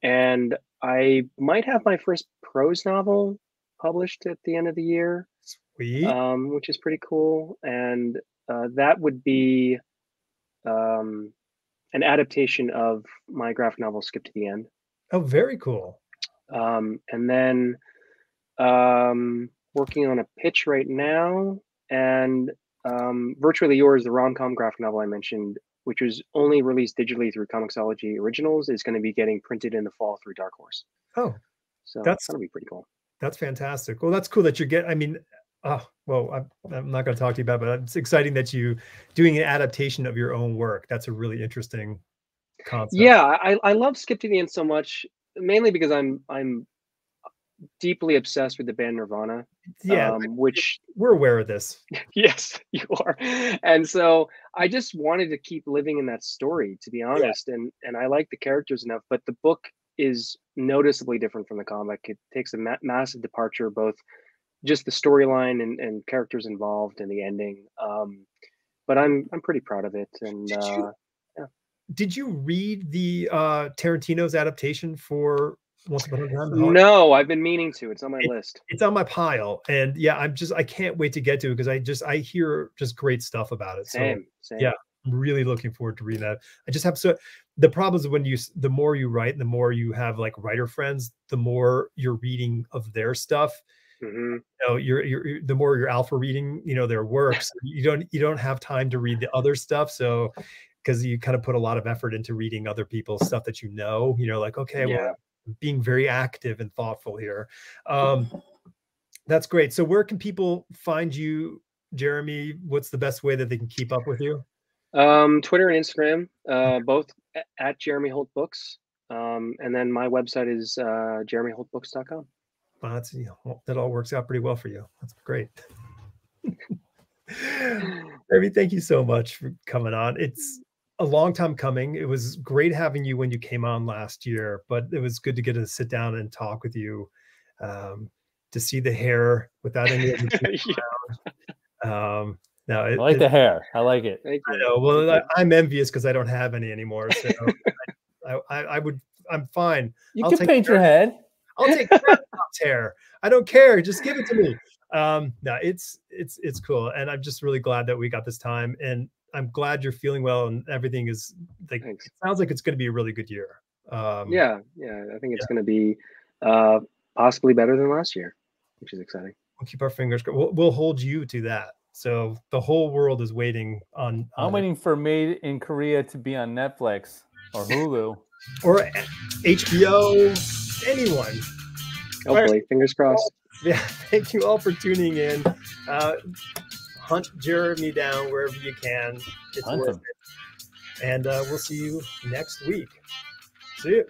And I might have my first prose novel published at the end of the year. Sweet. Which is pretty cool. And that would be an adaptation of my graphic novel Skip to the End. Oh, very cool. And then working on a pitch right now, and Virtually Yours, the rom-com graphic novel I mentioned, which was only released digitally through Comixology Originals, is going to be getting printed in the fall through Dark Horse. Oh, so that's going to be pretty cool. That's fantastic. Well, that's cool that you I mean, well, I'm not going to talk to you about it, but it's exciting that you doing an adaptation of your own work. That's a really interesting concept. Yeah, I love Skip to the End so much, mainly because I'm deeply obsessed with the band Nirvana. Yeah, which we're aware of this. Yes, you are. And so I just wanted to keep living in that story, to be honest. Yeah. And I like the characters enough, but the book is noticeably different from the comic. It takes a massive departure, both just the storyline and characters involved and the ending. But I'm pretty proud of it. And did you read the Tarantino's adaptation for Once Upon a Time? No, I've been meaning to. It's on my list. It's on my pile, and yeah, I can't wait to get to it because I hear just great stuff about it. Same. Yeah, I'm really looking forward to reading that. I just have the problem is when the more you write, and the more you have like writer friends, the more you're reading of their stuff. Mm-hmm. You know, you're the more you're alpha reading, their works. you don't have time to read the other stuff, so because you kind of put a lot of effort into reading other people's stuff that like, okay, well, being very active and thoughtful here. That's great. So where can people find you, Jeremy? What's the best way that they can keep up with you? Twitter and Instagram, both at Jeremy Holt Books. And then my website is jeremyholtbooks.com. Well, that all works out pretty well for you. That's great. Jeremy, thank you so much for coming on. It's a long time coming. It was great having you when you came on last year, but it was good to get to sit down and talk with you, to see the hair without any of the no, I like the hair. I like it. Thank I you. know. Well, I'm envious because I don't have any anymore. So I'm fine. You I'll can take paint your care- head. I'll take Top's hair. I don't care. Just give it to me. No, it's cool, and I'm just really glad that we got this time, and I'm glad you're feeling well, and everything is like. Thanks. It sounds like it's going to be a really good year. Yeah, I think it's going to be possibly better than last year, which is exciting. We'll keep our fingers crossed. We'll hold you to that. So the whole world is waiting on. I'm waiting for Made in Korea to be on Netflix or Hulu or HBO. Anyone. Hopefully, right. Fingers crossed. Yeah, thank you all for tuning in. Hunt Jeremy down wherever you can. It's worth it. And we'll see you next week. See you.